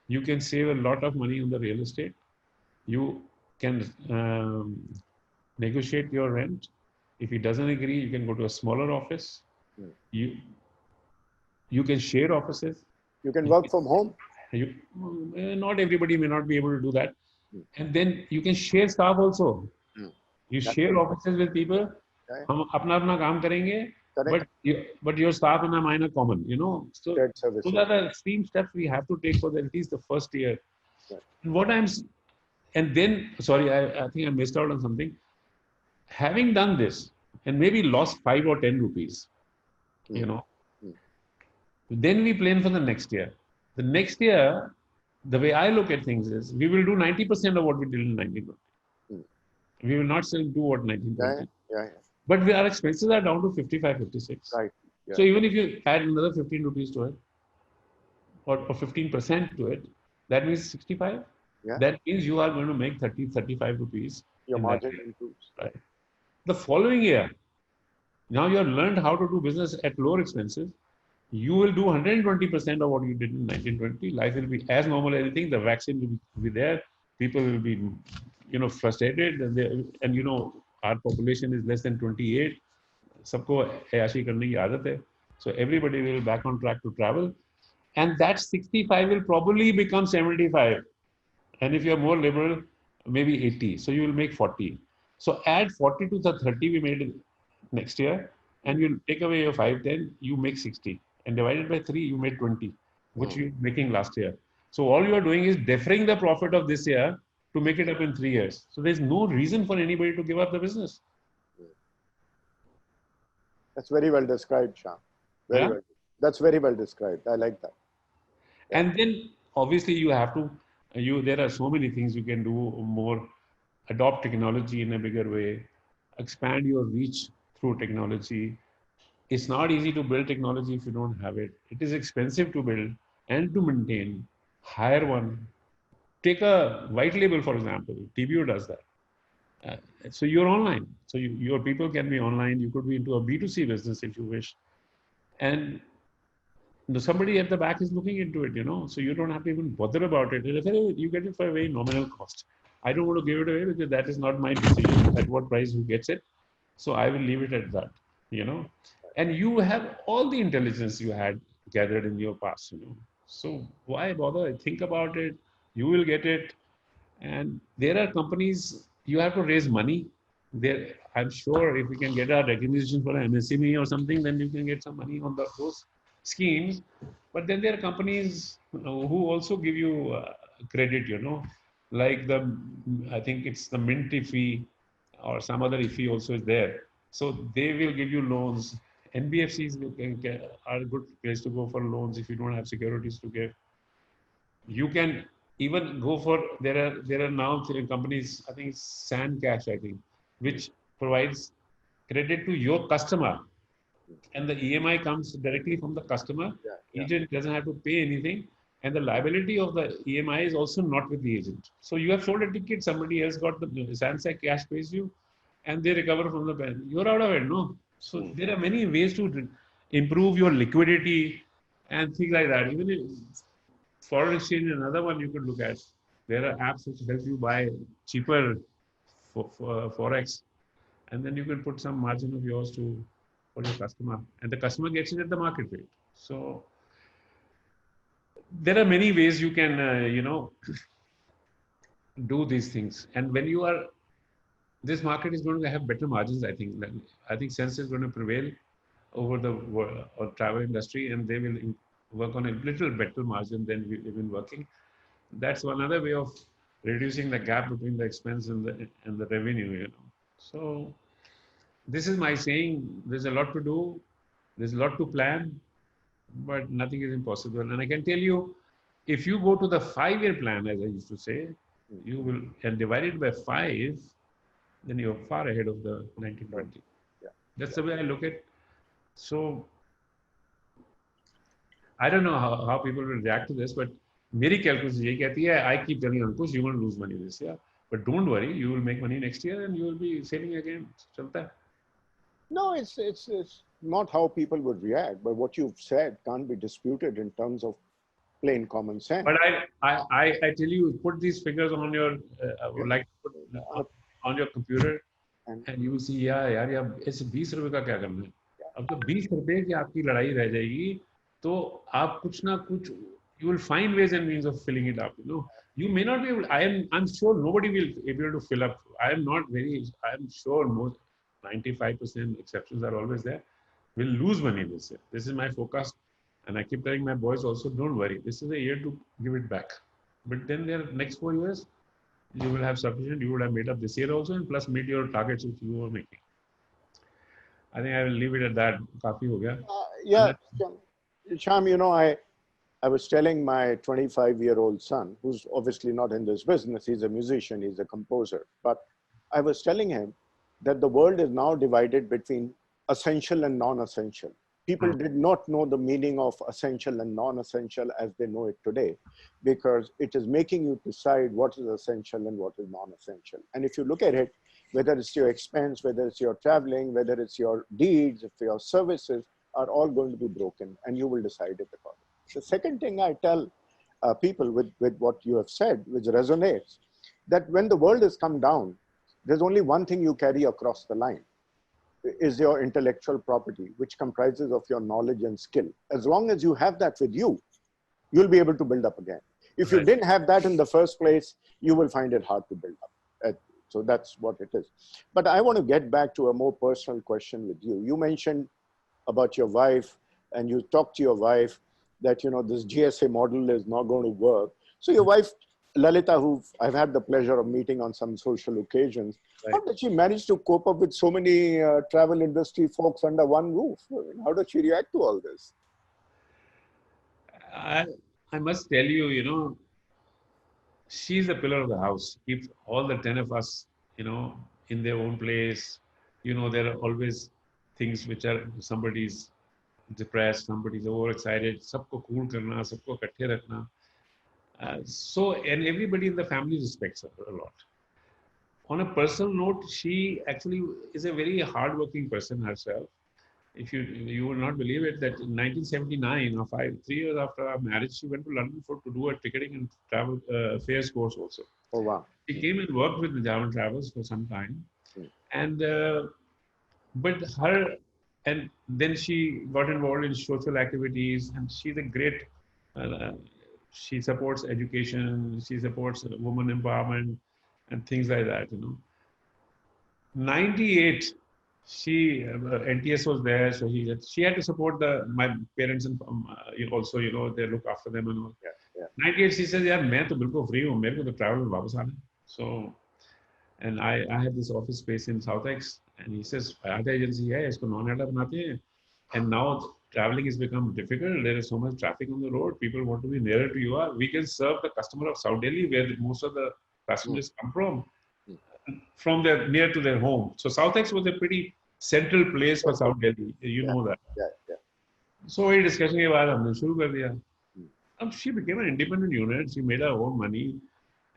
you can save a lot of money on the real estate. You can negotiate your rent. If he doesn't agree, you can go to a smaller office. You can share offices. You can work from home. Not everybody may not be able to do that. And then you can share staff also. You share offices with people. हम अपना काम करेंगे, but your staff and mine are common, So those are the extreme steps we have to take for at least the first year. And then, sorry, I think I missed out on something. Having done this and maybe lost 5 or 10 rupees, then we plan for the next year. The next year, the way I look at things is, we will do 90% of what we did in 1920. We will not still do what 1920. But our expenses are down to 55, 56. Right. So even if you add another 15 rupees to it, or 15% to it, that means 65. That means you are going to make 30, 35 rupees. Your margin improves. Right. The following year, now you have learned how to do business at lower expenses. You will do 120% of what you did in 1920. Life will be as normal as anything. The vaccine will be there. People will be, frustrated. And our population is less than 28. Sabko ayashi karne ki aadat hai. So everybody will be back on track to travel. And that 65 will probably become 75. And if you're more liberal, maybe 80. So you will make 40. So add 40 to the 30 we made next year. And you take away your 5, 10, you make 60. And divided by 3, you made 20, which you're making last year. So all you are doing is deferring the profit of this year to make it up in 3 years. So there's no reason for anybody to give up the business. That's very well described, Shyam. Very well. That's very well described. I like that. And then obviously you have to, there are so many things you can do more. Adopt technology in a bigger way, expand your reach through technology. It's not easy to build technology if you don't have it. It is expensive to build and to maintain. Hire one. Take a white label, for example. TBO does that. So you're online. So your people can be online. You could be into a B2C business if you wish. And somebody at the back is looking into it, so you don't have to even bother about it. You get it for a very nominal cost. I don't want to give it away because that is not my decision at what price who gets it. So I will leave it at that. And you have all the intelligence you had gathered in your past. So why bother? Think about it. You will get it. And there are companies, you have to raise money. There, I'm sure if we can get a recognition for an MSME or something, then you can get some money on those schemes. But then there are companies who also give you credit, like I think it's the Mint IFI or some other IFI also is there. So they will give you loans. NBFCs are a good place to go for loans if you don't have securities to give. You can even go for, there are now companies, I think it's Sand Cash, I think, which provides credit to your customer, and the EMI comes directly from the customer. Agent doesn't have to pay anything, and the liability of the EMI is also not with the agent. So you have sold a ticket, somebody else got the Sansac Cash pays you, and they recover from the bank. You're out of it, no? So there are many ways to improve your liquidity and things like that. Even if foreign exchange, another one you could look at. There are apps which help you buy cheaper for forex, and then you can put some margin of yours for your customer, and the customer gets it at the market rate. So there are many ways you can, do these things. And when you are, this market is going to have better margins. I think sense is going to prevail over the travel industry, and they will work on a little better margin than we've been working. That's one other way of reducing the gap between the expense and the revenue. So this is my saying. There's a lot to do. There's a lot to plan, but nothing is impossible. And I can tell you, if you go to the 5-year plan, as I used to say, you will, and divide it by 5, then you're far ahead of the 1920. That's the way I look at. So I don't know how people will react to this, but मेरी calculation यही कहती है, I keep telling Ankush, you won't lose money this year, but don't worry, you will make money next year and you will be sailing again. चलता है. No, it's not how people would react, but what you've said can't be disputed in terms of plain common sense. But I tell you, put these figures on your, I would like to put on your computer, and you will see, यार इस 20 रुपए का क्या करना है? अब तो 20 रुपए की आपकी लड़ाई रह जाएगी, तो आप कुछ ना कुछ, you will find ways and means of filling it up. You may not be able. I'm sure nobody will be able to fill up. I'm sure most 95% exceptions are always there. We'll lose money this year. This is my forecast. And I keep telling my boys also, don't worry. This is a year to give it back. But then the next 4 years, you will have sufficient. You would have made up this year also, and plus meet your targets which you were making. I think I will leave it at that. Kafi ho gaya. Yeah, Shyam, I was telling my 25-year-old son, who's obviously not in this business, he's a musician, he's a composer, but I was telling him that the world is now divided between essential and non-essential. People did not know the meaning of essential and non-essential as they know it today, because it is making you decide what is essential and what is non-essential. And if you look at it, whether it's your expense, whether it's your traveling, whether it's your deeds, if your services are all going to be broken, and you will decide it accordingly. The second thing I tell people with what you have said, which resonates, that when the world has come down, there's only one thing you carry across the line, is your intellectual property, which comprises of your knowledge and skill. As long as you have that with you, you'll be able to build up again. If you didn't have that in the first place, you will find it hard to build up. So that's what it is. But I want to get back to a more personal question with you. You mentioned about your wife, and you talked to your wife that, this GSA model is not going to work. So your wife, Lalita, who I've had the pleasure of meeting on some social occasions, how did she manage to cope up with so many travel industry folks under one roof? How does she react to all this? I must tell you, she's the pillar of the house. Keeps all the 10 of us, in their own place. There are always things which are, somebody's depressed, somebody's overexcited, sabko cool karna, sabko ikkathe rakhna. And everybody in the family respects her a lot. On a personal note, she actually is a very hardworking person herself. if you will not believe it, that in 1979, or 3 years after our marriage, she went to London to do a ticketing and travel affairs course also. Oh, wow. She came and worked with the German Travels for some time, and but her, and then she got involved in social activities, and she's a great. She supports education. She supports women empowerment and things like that. 98, she NTS was there, so she had to support my parents and also they look after them and all. 98, she says, "यार मैं तो बिल्कुल free हूँ, मेरे को तो travel में वापस आना है." So, and I had this office space in SouthX, and he says, "IATA agency है, इसको non-IATA बनाते हैं." And now traveling has become difficult. There is so much traffic on the road. People want to be nearer to you. We can serve the customer of South Delhi, where most of the passengers come from near to their home. So SouthX was a pretty central place for South Delhi. You know that. So वही discussion के बाद हमने शुरू कर दिया. She became an independent unit. She made her own money,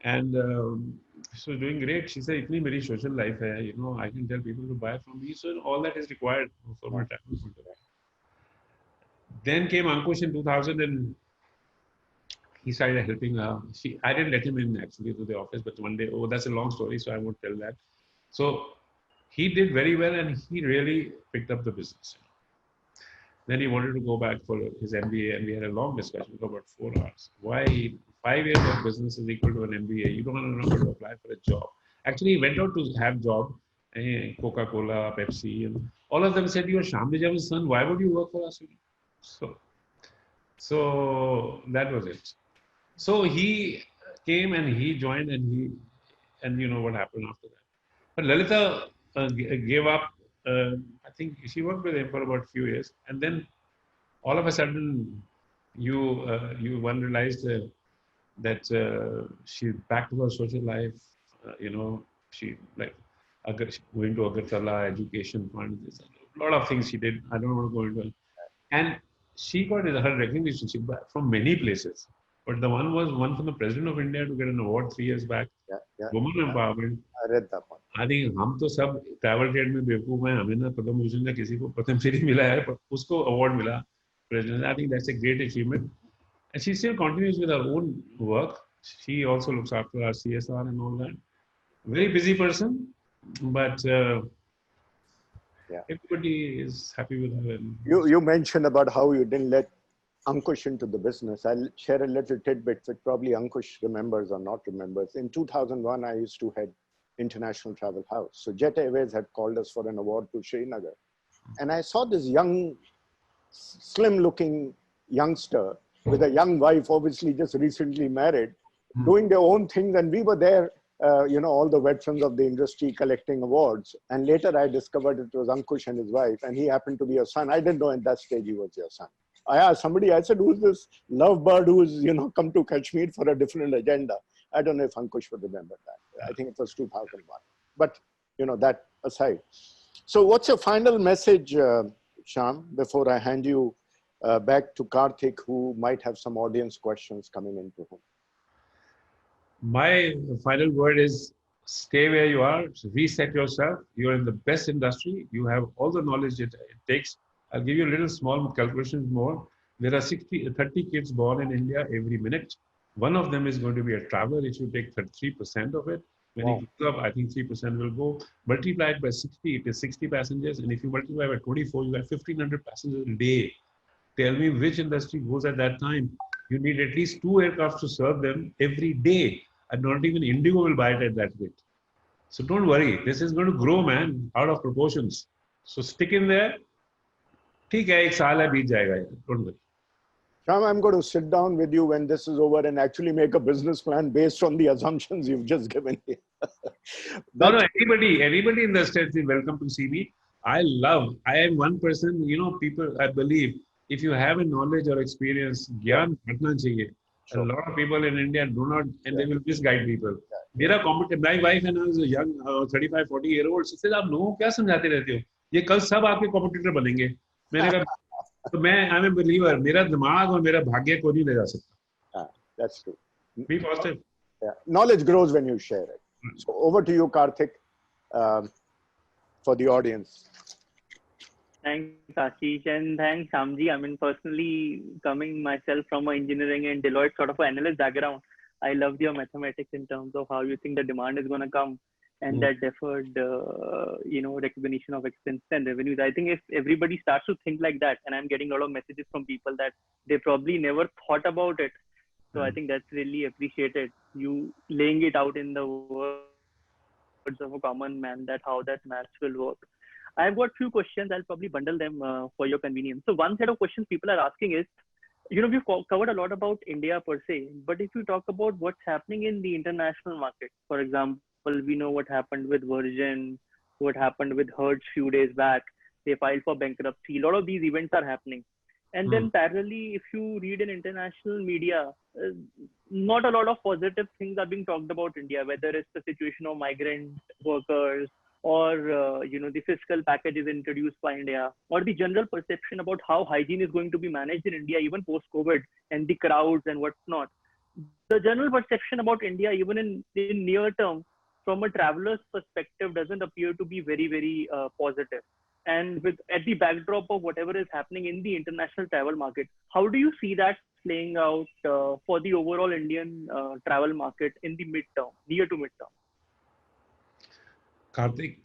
and she was doing great. She said, "इतनी मेरी social life है, I can tell people to buy from me." So all that is required for my travel. Then came Ankush in 2000, and he started helping her. I didn't let him in actually to the office, but one day, that's a long story, so I won't tell that. So he did very well, and he really picked up the business. Then he wanted to go back for his MBA, and we had a long discussion for about 4 hours. Why 5 years of business is equal to an MBA? You don't know how to apply for a job. Actually, he went out to have job, Coca-Cola, Pepsi, and all of them said, "You are Shyam Nijam's son. Why would you work for us?" So that was it. So he came and he joined, and you know what happened after that. But Lalita gave up. I think she worked with him for about a few years, and then all of a sudden, one realized that she's back to her social life. She like going to Agartala education fund. There's a lot of things she did. I don't want to go into it. And she got her recognition from many places. But the one was one from the President of India to get an award 3 years back. Women empowerment. I read that one. I think हम तो सब travel trade में बेवकूफ हैं, हमें ना पद्म भूषण या किसी को पद्मश्री मिला है, पर उसको award मिला President. I think that's a great achievement. And she still continues with her own work. She also looks after our CSR and all that. Very busy person, but everybody is happy with her. You mentioned about how you didn't let Ankush into the business. I'll share a little tidbit that probably Ankush remembers or not remembers. In 2001, I used to head International Travel House. So Jet Airways had called us for an award to Srinagar. And I saw this young, slim-looking youngster with a young wife, obviously just recently married, doing their own things. And we were there, all the veterans of the industry collecting awards. And later I discovered it was Ankush and his wife, and he happened to be your son. I didn't know at that stage he was your son. I asked somebody, I said, "Who's this lovebird who's, come to Kashmir for a different agenda?" I don't know if Ankush would remember that. I think it was 2001. But, that aside. So what's your final message, Shyam, before I hand you back to Karthik, who might have some audience questions coming into him? My final word is stay where you are, reset yourself. You're in the best industry. You have all the knowledge it takes. I'll give you a little small calculations more. There are 30 kids born in India every minute. One of them is going to be a traveler. If you take 33% of it, when he goes up, I think 3% will go. Multiply it by 60, it is 60 passengers. And if you multiply by 24, you have 1,500 passengers a day. Tell me which industry goes at that time. You need at least 2 aircraft to serve them every day. And not even Indigo will buy it at that rate. So don't worry. This is going to grow, man, out of proportions. So stick in there. ठीक है, 1 साल है, बीत जाएगा यार. Don't worry. Shyam, I'm going to sit down with you when this is over and actually make a business plan based on the assumptions you've just given me. No, anybody in the States is welcome to see me. I am one person, people, I believe, if you have a knowledge or experience, gyan bhatna chahiye. A lot of people in India do not, and they will misguide people. My wife and I is a young 35, 40-year-old. She says, "आप लोगों को क्या समझाते रहते हो? ये कल सब आपके कॉम्पिटिटर बनेंगे." मैंने कहा, तो I'm a believer. मेरा दिमाग और मेरा भाग्य को नहीं ले जा सकता. That's true. Be positive. Yeah. Knowledge grows when you share it. So over to you, Karthik, for the audience. Thanks, Ashish, and thanks, Shamji. I mean, personally, coming myself from an engineering and Deloitte sort of an analyst background, I loved your mathematics in terms of how you think the demand is going to come and Mm. that deferred, recognition of expense and revenues. I think if everybody starts to think like that, and I'm getting a lot of messages from people that they probably never thought about it. So I Mm. think that's really appreciated. You laying it out in the words of a common man that how that maths will work. I've got few questions. I'll probably bundle them for your convenience. So one set of questions people are asking is, we've covered a lot about India per se, but if you talk about what's happening in the international market, for example, we know what happened with Virgin, what happened with Hertz few days back. They filed for bankruptcy. A lot of these events are happening. And then Mm. parallelly, if you read in international media, not a lot of positive things are being talked about India, whether it's the situation of migrant workers or the fiscal packages introduced by India, or the general perception about how hygiene is going to be managed in India even post COVID and the crowds and whatnot. The general perception about India, even in near term, from a traveler's perspective, doesn't appear to be very very positive. And with at the backdrop of whatever is happening in the international travel market, how do you see that playing out for the overall Indian travel market in the midterm, near to midterm? Karthik,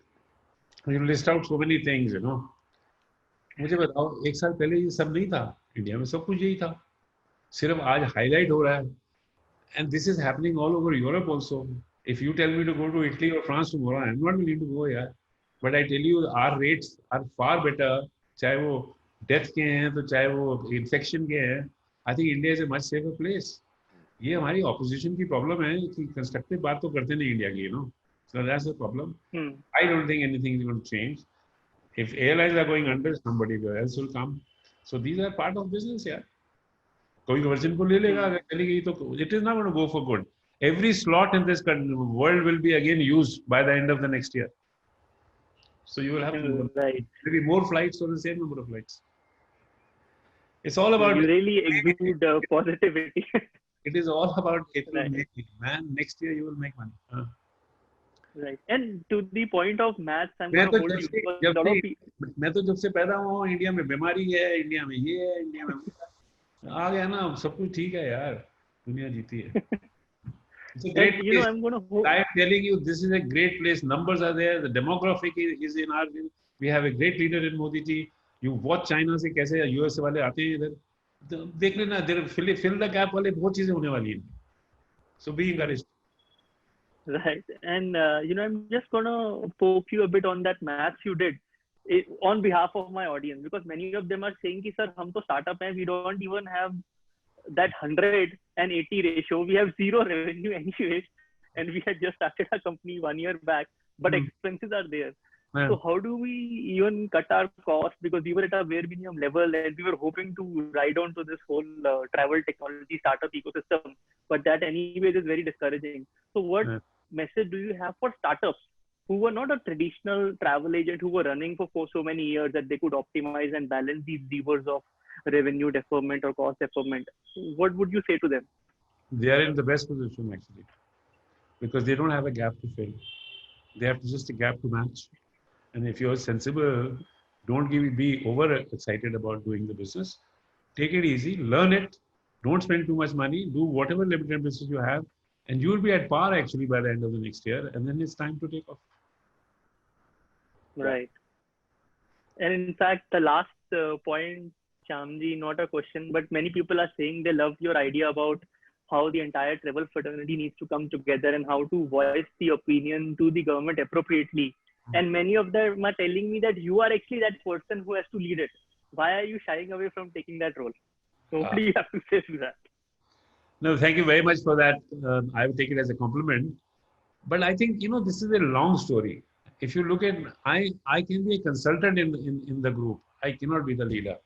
you list out so many things, मुझे बताओ, एक साल पहले ये सब नहीं था, India में सब कुछ यही था, सिर्फ आज हाईलाइट हो रहा है. And this is happening all over Europe also. If you tell me to go to Italy or France tomorrow, I'm not willing to go, यार. But I tell you, our rates are far better. चाहे वो death के हैं तो चाहे वो infection के हैं. I think India is a much safer place. ये हमारी ऑपोजिशन की प्रॉब्लम है कि कंस्ट्रक्टिव बात तो करते नहीं इंडिया की, So that's the problem. I don't think anything is going to change. If airlines are going under, somebody else will come. So these are part of business, यार. कोई वर्जन को ले लेगा, अगर चली गई तो it is not going to go for good. Every slot in this world will be again used by the end of the next year. So you will have to Right. maybe more flights or the same number of flights. It's all about. You really exude positivity. It is all about it will Right. make it, man. Next year you will make money. Right. And to the point of maths, I'm मैं going तो to hold जब you से because a जब lot से of people. मैं तो जब से पैदा हुआ हूँ, इंडिया में बीमारी है, इंडिया में ये है, इंडिया में आ गया ना, सब कुछ ठीक है यार, दुनिया जीती है. It's a great And place. I'm going to. I am telling you, this is a great place. Numbers are there. The demographic is in our. We have a great leader in Modi ji. You watch China से कैसे US वाले आते हैं इधर, देख लेना. There fill the gap वाले बहुत चीजें होने वाली हैं. So be encouraged. Right. And, I'm just going to poke you a bit on that maths you did on behalf of my audience, because many of them are saying, ki, sir, hum to startup hai, we don't even have that 180 ratio. We have zero revenue anyways. And we had just started our company 1 year back, but expenses are there. Yeah. So how do we even cut our costs? Because we were at a bare minimum level and we were hoping to ride on to this whole travel technology startup ecosystem. But that anyways is very discouraging. So what message do you have for startups who were not a traditional travel agent, who were running for so many years that they could optimize and balance these levers of revenue deferment or cost deferment? What would you say to them? They are in the best position actually, because they don't have a gap to fill. They have just a gap to match. And if you're sensible, don't be over excited about doing the business. Take it easy, learn it. Don't spend too much money. Do whatever limited business you have, and you will be at par actually by the end of the next year. And then it's time to take off. Right. And in fact, the last point, Shamji, not a question, but many people are saying they love your idea about how the entire travel fraternity needs to come together and how to voice the opinion to the government appropriately. And many of them are telling me that you are actually that person who has to lead it. Why are you shying away from taking that role? So what do you have to say to that? No, thank you very much for that. I will take it as a compliment. But I think, this is a long story. If you look at, I can be a consultant in the group. I cannot be the leader.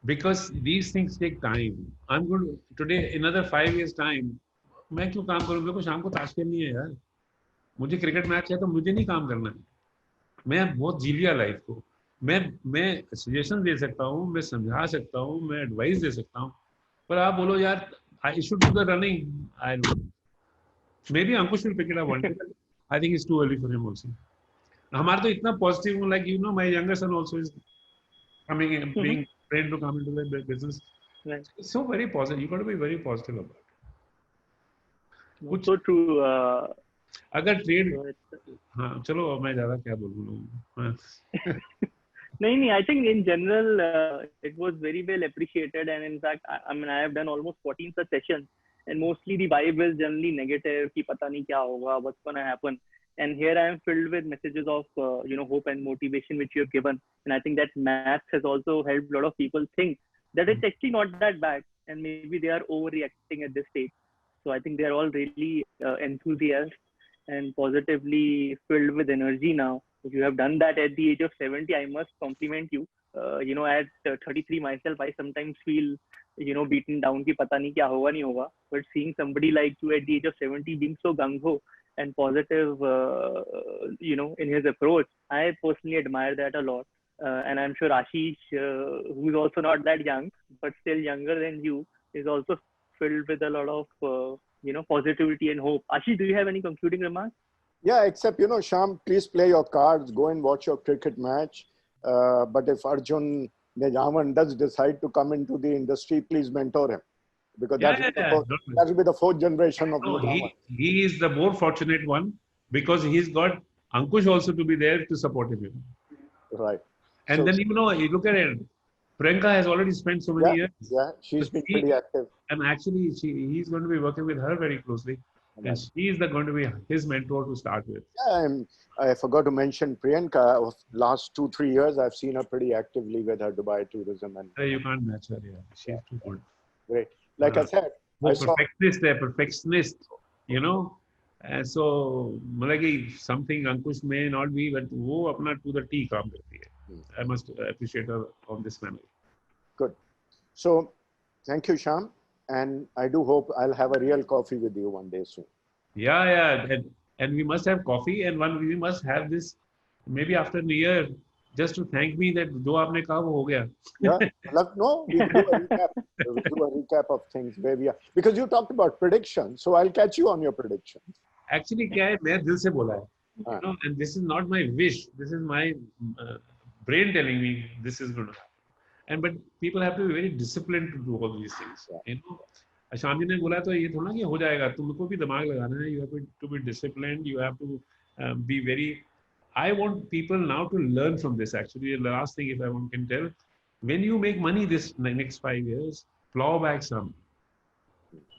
Because these things take time. I'm going to, today, another 5 years time, मैं क्यों काम करूँ? मेरे को शाम को ताश खेलनी है यार. मुझे क्रिकेट मैच है तो मुझे नहीं काम करना है. मैं बहुत जी लिया लाइफ को. मैं सजेशन दे सकता हूँ, मैं समझा सकता हूँ, मैं एडवाइस दे सकता हूँ. पर आप बोलो यार, I should do the running. I don't know. Maybe Ankush will pick it up one day. I think it's too early for him also. हमारा तो इतना positive, like my younger son also is being trained to come into the business. Right. It's so very positive. You got to be very positive about it. No, so true. अगर trade So it's, हाँ चलो मैं ज़्यादा क्या बोलूँ no, I think in general it was very well appreciated, and in fact, I mean, I have done almost 14 such sessions, and mostly the vibe is generally negative. कि पता नहीं क्या होगा, what's gonna happen. And here I am filled with messages of hope and motivation which you have given, and I think that math has also helped a lot of people think that it's actually not that bad, and maybe they are overreacting at this stage. So I think they are all really enthusiastic and positively filled with energy now. If you have done that at the age of 70, I must compliment you. At 33 myself, I sometimes feel, beaten down ki pata nahi kya hoga, nahi hoga. But seeing somebody like you at the age of 70 being so gung-ho and positive, in his approach, I personally admire that a lot. And I'm sure Ashish, who's also not that young, but still younger than you, is also filled with a lot of, positivity and hope. Ashish, do you have any concluding remarks? Yeah, except, Shyam, please play your cards, go and watch your cricket match. But if Arjun Nejaman does decide to come into the industry, please mentor him. Because that will be the fourth generation of Nejaman. He is the more fortunate one because he's got Ankush also to be there to support him. Right. And then, you look at it. Priyanka has already spent so many years. Yeah, she's been pretty active. And actually, he's going to be working with her very closely. Right. And she is going to be his mentor to start with. Yeah, and I forgot to mention Priyanka. Last 2-3 years, I've seen her pretty actively with her Dubai tourism. And you can't match her, yeah. She's too good. Great. Like I said, perfectionist, And so, something Ankush may not be, but wo apna to the T kaam karti hai. I must appreciate her on this manner. Good. So, thank you, Shyam. And I do hope I'll have a real coffee with you one day soon. Yeah. And we must have coffee, and we must have this maybe after New Year, just to thank me that jo aapne kaha wo ho gaya. Yeah. No, we do a recap. We do a recap of things where we are. Because you talked about predictions, so I'll catch you on your predictions. Actually, kya hai, main dil se bola hai. And this is not my wish. This is my brain telling me this is going to happen. But people have to be very disciplined to do all these things. Shyam ji ne bola to ye thoda ki ho jayega. Tumko bhi dimag lagana hai. You have to be disciplined. You have to be very. I want people now to learn from this. Actually, the last thing, if I can tell, when you make money this next 5 years, plow back some.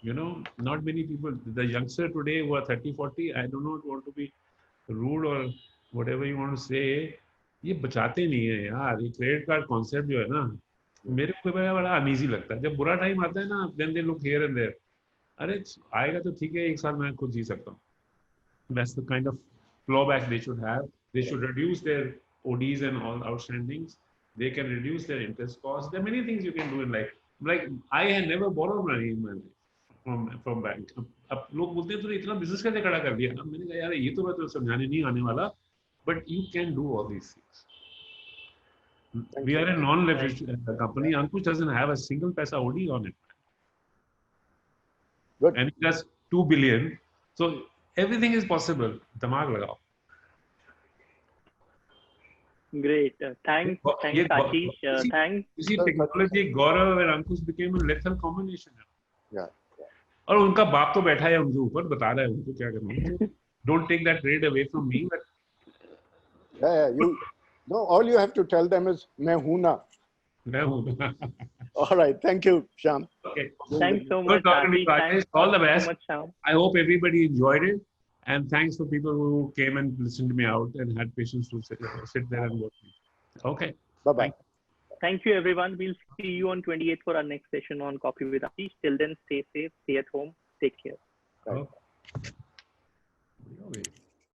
Not many people. The youngster today who are 30, 40. I do not want to be rude or whatever you want to say. ये बचाते नहीं है यार. ये credit card concept जो है ना, मेरे को बड़ा अनईजी लगता है. जब बुरा टाइम आता है ना, then they look here and there. अरे आएगा तो ठीक है, एक साल मैं खुद जी सकता हूँ. That's the kind of clawback they should have. They should reduce their ODs and all outstandings. They can reduce their interest costs. There are many things you can do in life. Like I had never borrowed money in my life from bank. अब लोग बोलते हैं तो इतना business कैसे खड़ा कर दिया. मैंने कहा यार ये तो मैं तो समझाने नहीं आने वाला. But you can do all these things. We are a non-leveraged company. Ankush doesn't have a single paisa OD on it. Good. And he does 2 billion. So everything is possible. Damag lagao. Great. Thanks, Ashish. Thanks. You see, technology, Gaurav and Ankush became a lethal combination. Yeah. और उनका बाप तो बैठा है उनके ऊपर, बता रहा है उनको क्या करना है. Don't take that trade away from me. But all you have to tell them is मैं हूँ ना. All right, thank you, Shyam. Okay. Thanks so much. Good talking to you guys. All the best. So much, I hope everybody enjoyed it, and thanks for people who came and listened to me out and had patience to sit there and watch me. Okay. Bye-bye. Thank you, everyone. We'll see you on 28th for our next session on Coffee with Ashish. Till then, stay safe, stay at home, take care. Bye. Okay.